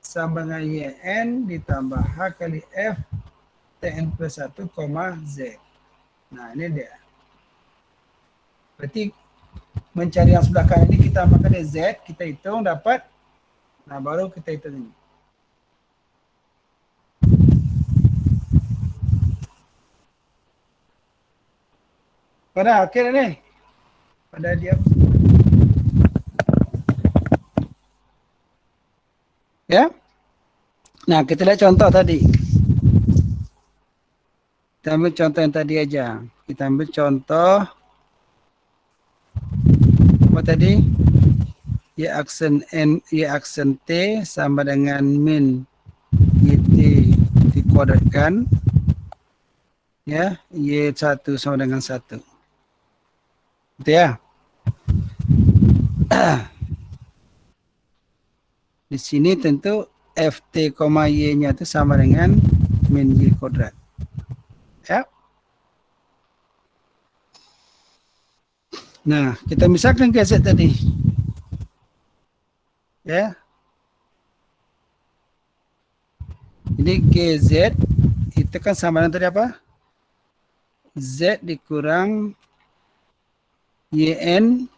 sama dengan YN ditambah H kali F TN plus 1, Z. Nah, ini dia. Berarti mencari yang sebelah kanan ini kita makan Z, kita hitung dapat. Nah, baru kita hitung ini. Pada akhir ini. Pada dia. Ya. Nah, kita lihat contoh tadi. Kita ambil contoh yang tadi aja. Kita ambil contoh apa tadi? Y aksen N, Y aksen T sama dengan min YT dikuadratkan. Ya, Y1 sama dengan 1. Gitu ya. Di sini tentu FT, Y-nya itu sama dengan min Y kuadrat. Ya. Nah, kita misalkan GZ tadi. Ya. Jadi GZ itu kan sama dengan tadi apa? Z dikurang YN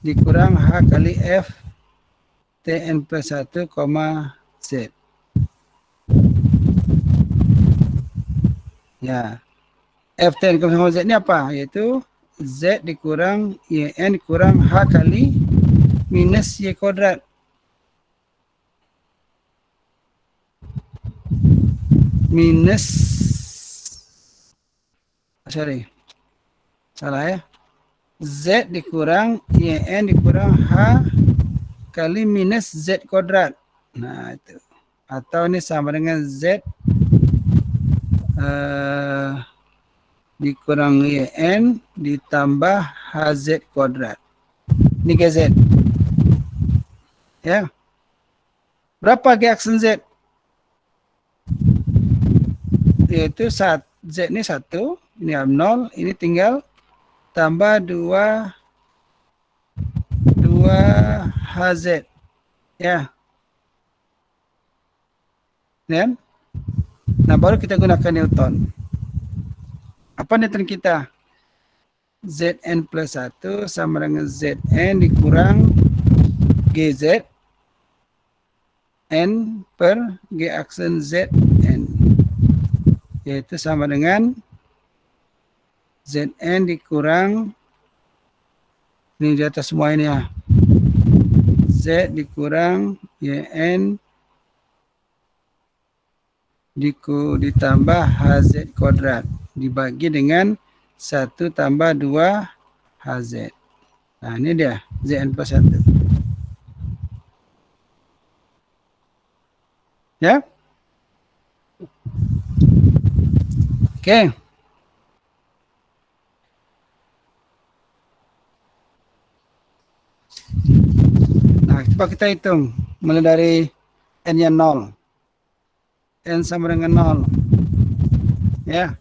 dikurang H kali F TN plus 1, Z. Ya. F TN plus Z ini apa? Yaitu Z dikurang YN dikurang H kali minus Y kuadrat. Minus, sorry, salah ya. Z dikurang YN dikurang H kali minus Z kuadrat. Nah itu. Atau ini sama dengan Z dikurang YN ditambah HZ kuadrat. Ini GZ. Ya. Berapa G aksen Z? Yaitu Z ini 1, ini 0, ini tinggal tambah 2 HZ. Ya. Kan? Nah, baru kita gunakan Newton. Apa nilai kita? Zn plus 1 sama dengan Zn dikurang Gz N per G aksen Zn, yaitu sama dengan Zn dikurang, ini di atas semua ini ya, Z dikurang Yn ditambah Hz kuadrat dibagi dengan 1 tambah 2 Hz. Nah ini dia Zn plus 1. Ya. Oke. Nah, coba kita hitung mulai dari n-nya 0. N sama dengan 0. Ya.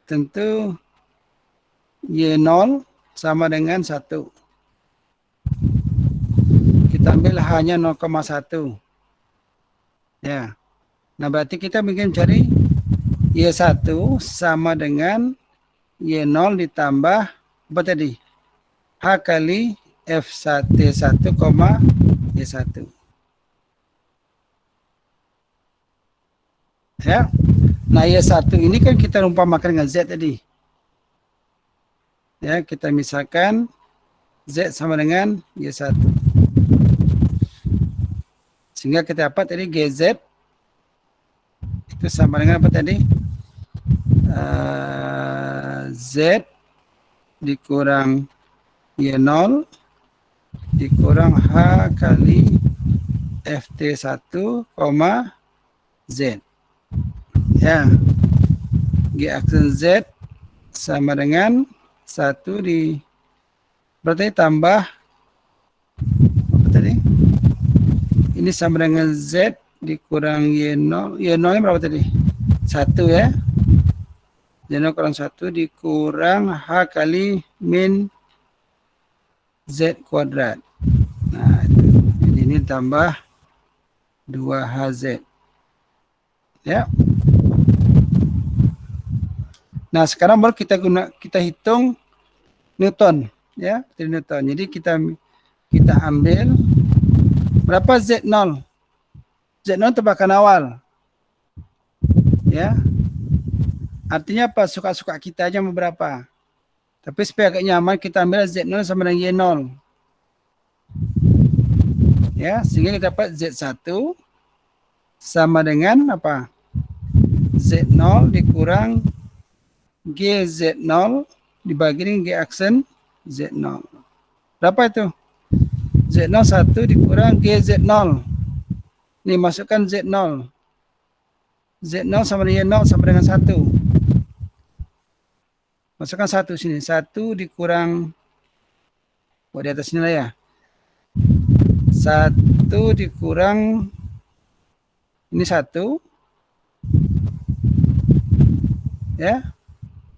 Tentu Y0 sama dengan 1. Kita ambil hanya 0,1. Ya. Nah, berarti kita mungkin cari Y1 sama dengan Y0 ditambah apa tadi? H kali F1 T1, Y1. Ya. Nah, Y1 ini kan kita umpamakan dengan Z tadi. Ya, kita misalkan Z sama dengan Y1. Sehingga kita dapat tadi GZ itu sama dengan apa tadi? Z dikurang Y0 dikurang H kali FT1, Z. Ya. G aksen Z sama dengan 1 di berarti tambah apa tadi? Ini sama dengan Z dikurang Y0. Y0 nya berapa tadi? 1 ya. Y0 kurang 1 dikurang H kali min Z kuadrat. Nah, ini tambah 2HZ. Ya. Nah, sekarang baru kita hitung Newton, ya, Newton. Jadi kita ambil berapa Z0? Z0 tebakan awal. Ya. Artinya apa? Suka-suka kita aja mau berapa. Tapi supaya agak nyaman kita ambil Z0 sama dengan Y0. Ya, sehingga kita dapat Z1 sama dengan apa? Z0 dikurang GZ0 dibagi dengan G aksen Z0. Berapa itu? Z0 1 dikurang GZ0. Ini masukkan Z0. Z0 sama dengan Y0 sama dengan 1. Masukkan 1 sini. 1 dikurang, buat di atas sini lah ya. 1 dikurang, ini 1. Ya.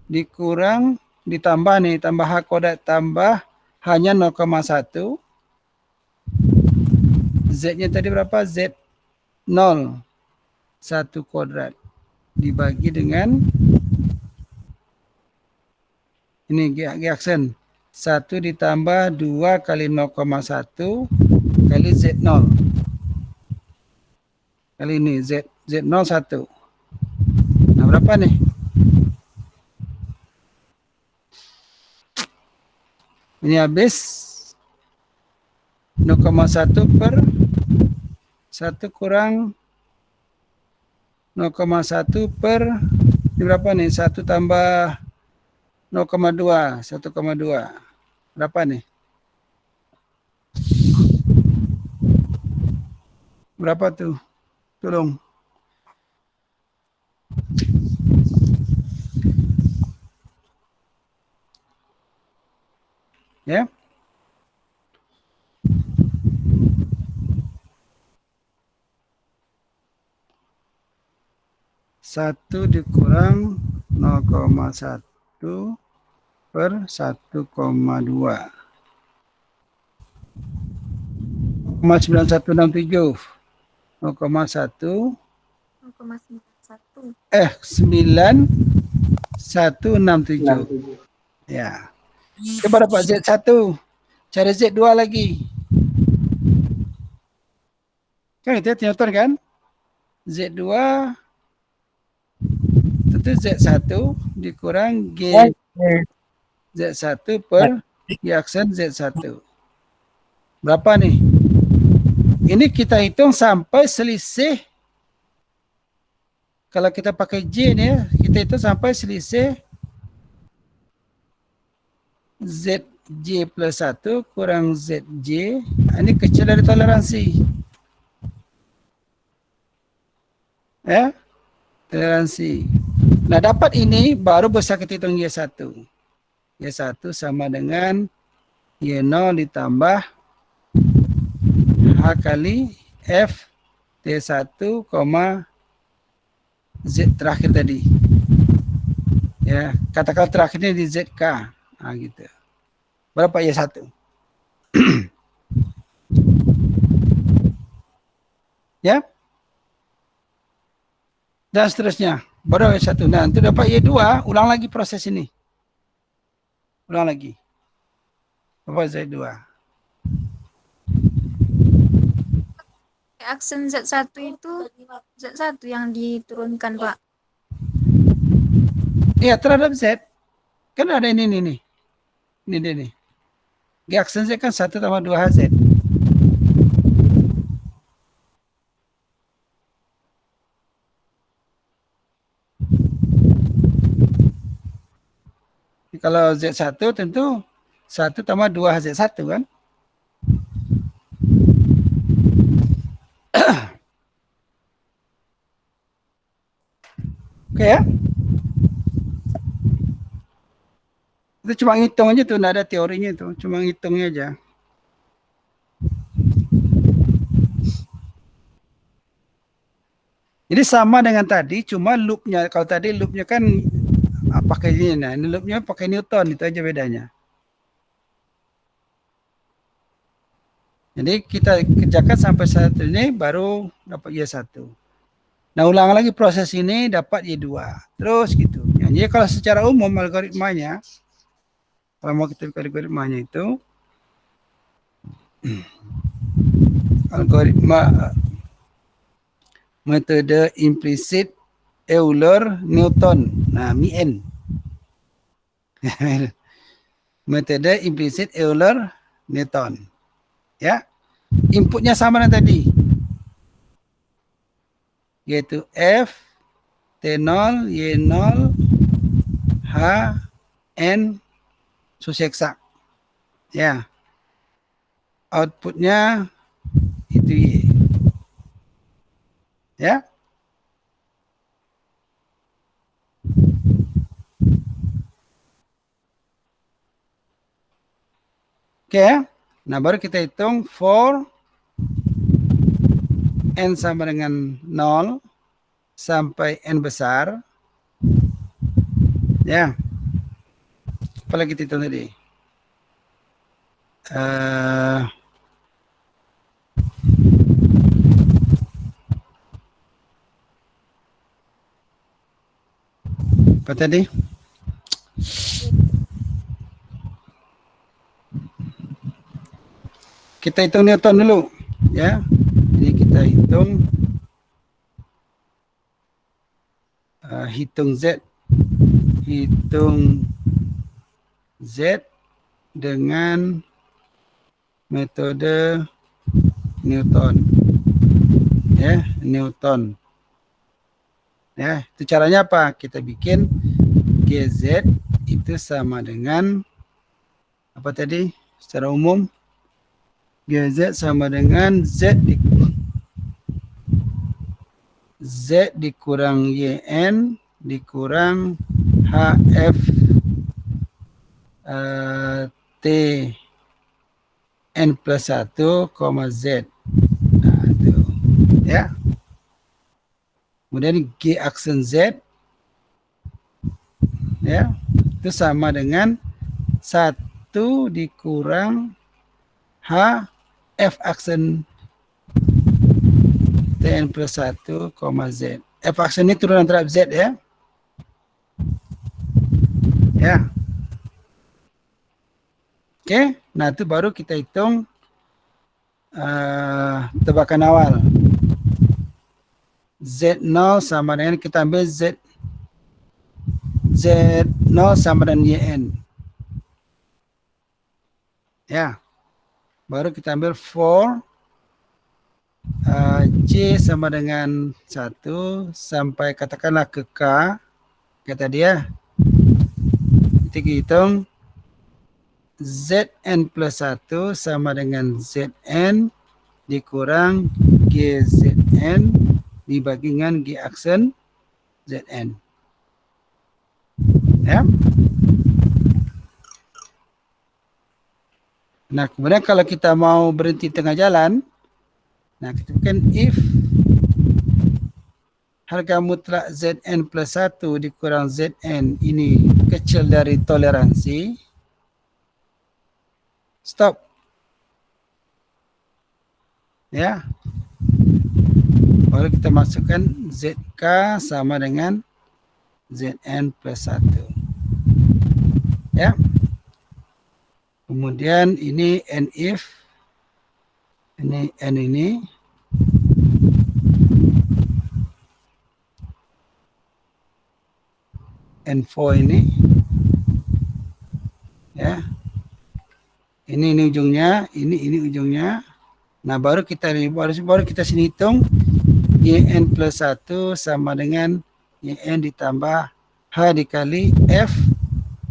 Dikurang, ditambah nih, tambah H kuadrat, tambah hanya 0,1. Z-nya tadi berapa? Z0. 1 kuadrat. Dibagi dengan ini G aksen. 1 ditambah 2 kali 0,1 kali Z0. Kali ini Z0 1. Nah, berapa nih? Ini habis 0,1 per 1 kurang 0,1 per ini berapa nih? 1 tambah 0,2, 1,2. Berapa nih? Berapa tuh? Tolong. Ya. Satu dikurang 0,1 per 1,2. 0,9167. 0,1 0,91. 9 167. Ya. Coba dapat Z1. Cari Z2 lagi. Kan itu Newton kan? Z2 tentu Z1 dikurang G Z1 per G aksen Z1. Berapa nih? Ini kita hitung sampai selisih. Kalau kita pakai J nih ya, kita hitung sampai selisih ZJ plus 1 kurang ZJ. Ini kecil dari toleransi. Ya, toleransi. Nah, dapat ini baru bisa kita hitung Y1. Y1 sama dengan Y0 ditambah H kali F T1, Z terakhir tadi. Ya, katakan terakhirnya di ZK. Nah, gitu. Berapa Y1? Ya. Dan seterusnya. Baru Y1. Nah, itu dapat Y2, ulang lagi proses ini. Ulang lagi. Apa Z2? Aksen Z1 itu Z1 yang diturunkan, Pak. Iya, terhadap Z. Kan ada ini nih. Ini dia nih. G aksen Z kan 1 tambah 2HZ. Kalau Z1 tentu 1 tambah 2HZ1 kan. Oke ya. Itu cuma ngitung aja tuh, nggak ada teorinya tuh, cuma ngitungnya aja. Jadi sama dengan tadi, cuma loopnya, kalau tadi loopnya kan pakai ini, nah ini loopnya pakai Newton, itu aja bedanya. Jadi kita kerjakan sampai saat ini baru dapat Y1. Nah, ulang lagi proses ini dapat Y2. Terus gitu. Jadi kalau secara umum algoritmanya, kalau mau kita algoritmanya itu algoritma metode implisit Euler-Newton. Nah, MIN. Metode implisit Euler-Newton. Ya. Inputnya sama dengan tadi. Yaitu F, T0, Y0, H, N, eksak. Ya. Outputnya itu Y. Ya. Oke ya. Nah, baru kita hitung for N sama dengan 0 sampai N besar. Ya. Apa lagi kita hitung tadi? Apa tadi? Kita hitung Newton dulu, ya. Jadi kita hitung hitung Z dengan metode Newton, ya, Newton. Ya, itu caranya apa? Kita bikin GZ itu sama dengan apa tadi? Secara umum GZ sama dengan Z dikurang YN dikurang HF T N plus 1, Z. Nah, itu. Ya. Kemudian G aksen Z. Ya. Itu sama dengan 1 dikurang H F aksen Tn plus 1, Z. F aksen ini turunan terhadap Z ya. Ya. Oke, nah itu baru kita hitung tebakan awal. Z0 sama dengan, kita ambil Z0 sama dengan YN. Ya, baru kita ambil for C sama dengan 1 sampai katakanlah ke K, kata dia, kita hitung Zn plus 1 sama dengan Zn dikurang GZN dibagi dengan G aksen Zn. Ya. Nah, kemudian kalau kita mau berhenti tengah jalan, nah kita kan if harga mutlak Zn plus 1 dikurang Zn ini kecil dari toleransi, stop. Ya. Baru kita masukkan ZK sama dengan Zn plus 1. Ya. Kemudian ini and if, ini n ini, N4 ini, ya, ini ujungnya, ini ujungnya. Nah baru kita sini hitung YN plus 1 sama dengan YN ditambah H dikali F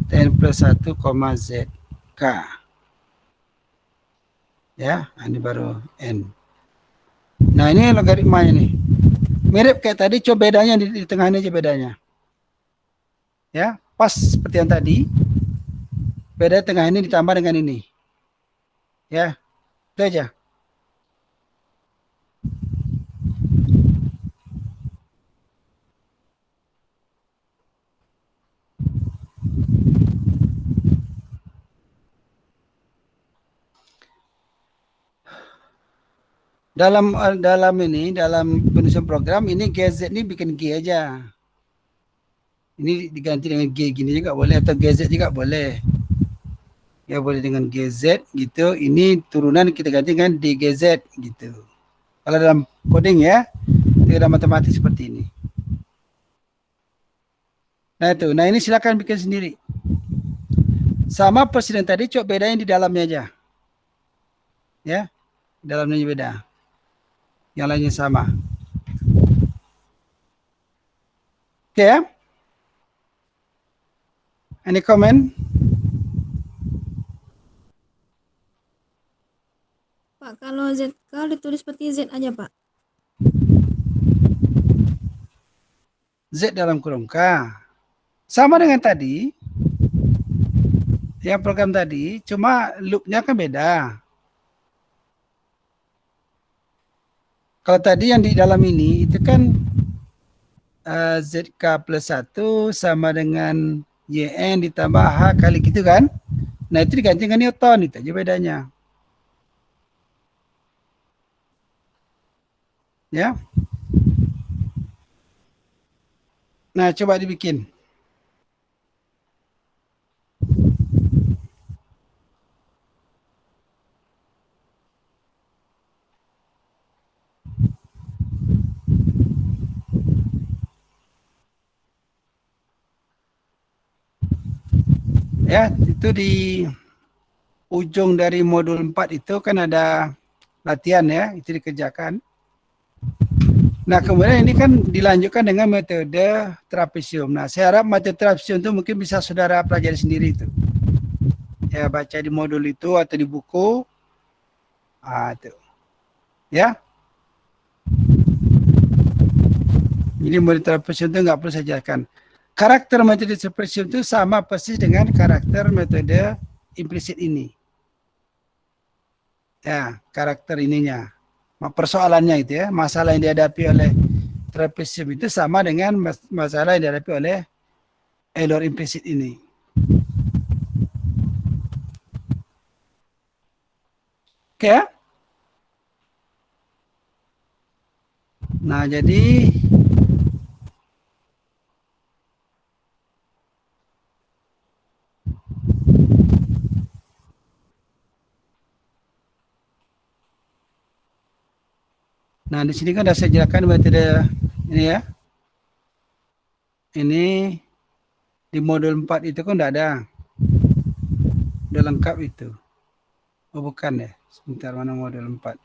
N plus 1, ZK. Ya, ini baru N. Nah ini logaritmanya nih. Mirip kayak tadi, coba bedanya di tengah ini aja bedanya. Ya, pas seperti yang tadi. Beda tengah ini ditambah dengan ini. Ya, itu aja. Dalam penulisan program ini GZ ini bikin G aja. Ini diganti dengan G gini juga boleh, atau GZ juga boleh. Ya boleh dengan GZ gitu. Ini turunan kita ganti dengan DGZ gitu. Kalau dalam coding ya, dalam matematik seperti ini. Nah itu, nah ini silakan bikin sendiri. Sama persis dengan tadi, cuma bedanya di dalamnya aja. Ya, dalamnya beda. Yang lainnya sama. Oke ya? Any comment? Pak, kalau ZK ditulis seperti Z aja, Pak. Z dalam kurung K. Sama dengan tadi. Yang program tadi, cuma loopnya kan beda. Kalau tadi yang di dalam ini, itu kan ZK plus 1 sama dengan YN ditambah H kali gitu kan. Nah itu diganti dengan Newton, itu aja bedanya. Ya. Nah coba dibikin. Ya, itu di ujung dari modul 4 itu kan ada latihan ya, itu dikerjakan. Nah, kemudian ini kan dilanjutkan dengan metode trapesium. Nah, saya harap metode trapesium itu mungkin bisa saudara pelajari sendiri itu. Ya, baca di modul itu atau di buku. Itu. Ya. Jadi metode trapesium itu nggak perlu saya jelaskan. Karakter metode trapesium itu sama persis dengan karakter metode implisit ini. Ya, karakter ininya. Persoalannya itu ya, masalah yang dihadapi oleh trapesium itu sama dengan masalah yang dihadapi oleh Euler implisit ini. Oke ya? Nah, jadi Nah, di sini kan sudah saya jelaskan metode ini ya. Ini di modul 4 itu kan tidak ada. Udah lengkap itu. Oh bukan ya. Sebentar, mana modul 4.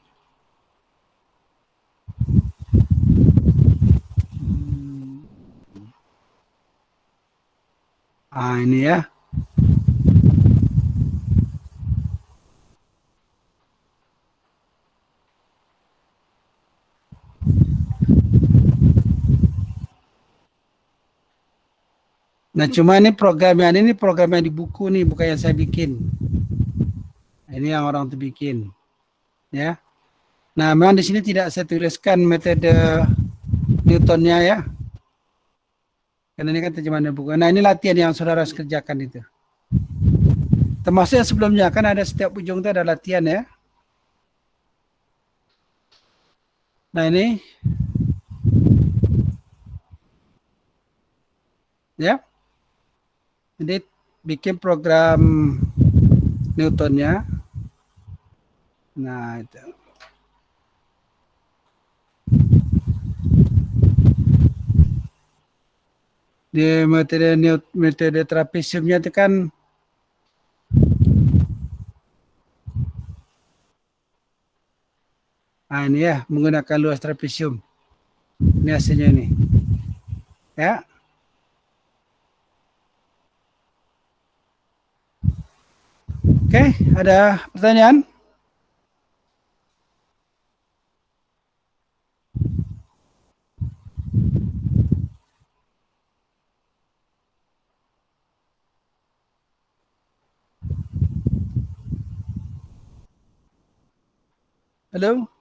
Ini ya. Nah, cuma ini programnya di buku nih, bukan yang saya bikin. Ini yang orang itu bikin, ya. Nah, memang di sini tidak saya tuliskan metode Newtonnya ya. Karena ini kan terjemahan dari buku. Nah, ini latihan yang saudara harus kerjakan itu. Termasuk yang sebelumnya kan ada setiap ujung itu ada latihan ya. Nah, ini ya. Jadi bikin program Newtonnya. Nah, itu. Di metode trapesiumnya itu kan ini ya, menggunakan luas trapesium. Ini hasilnya ini. Ya. Oke, ada pertanyaan? Halo?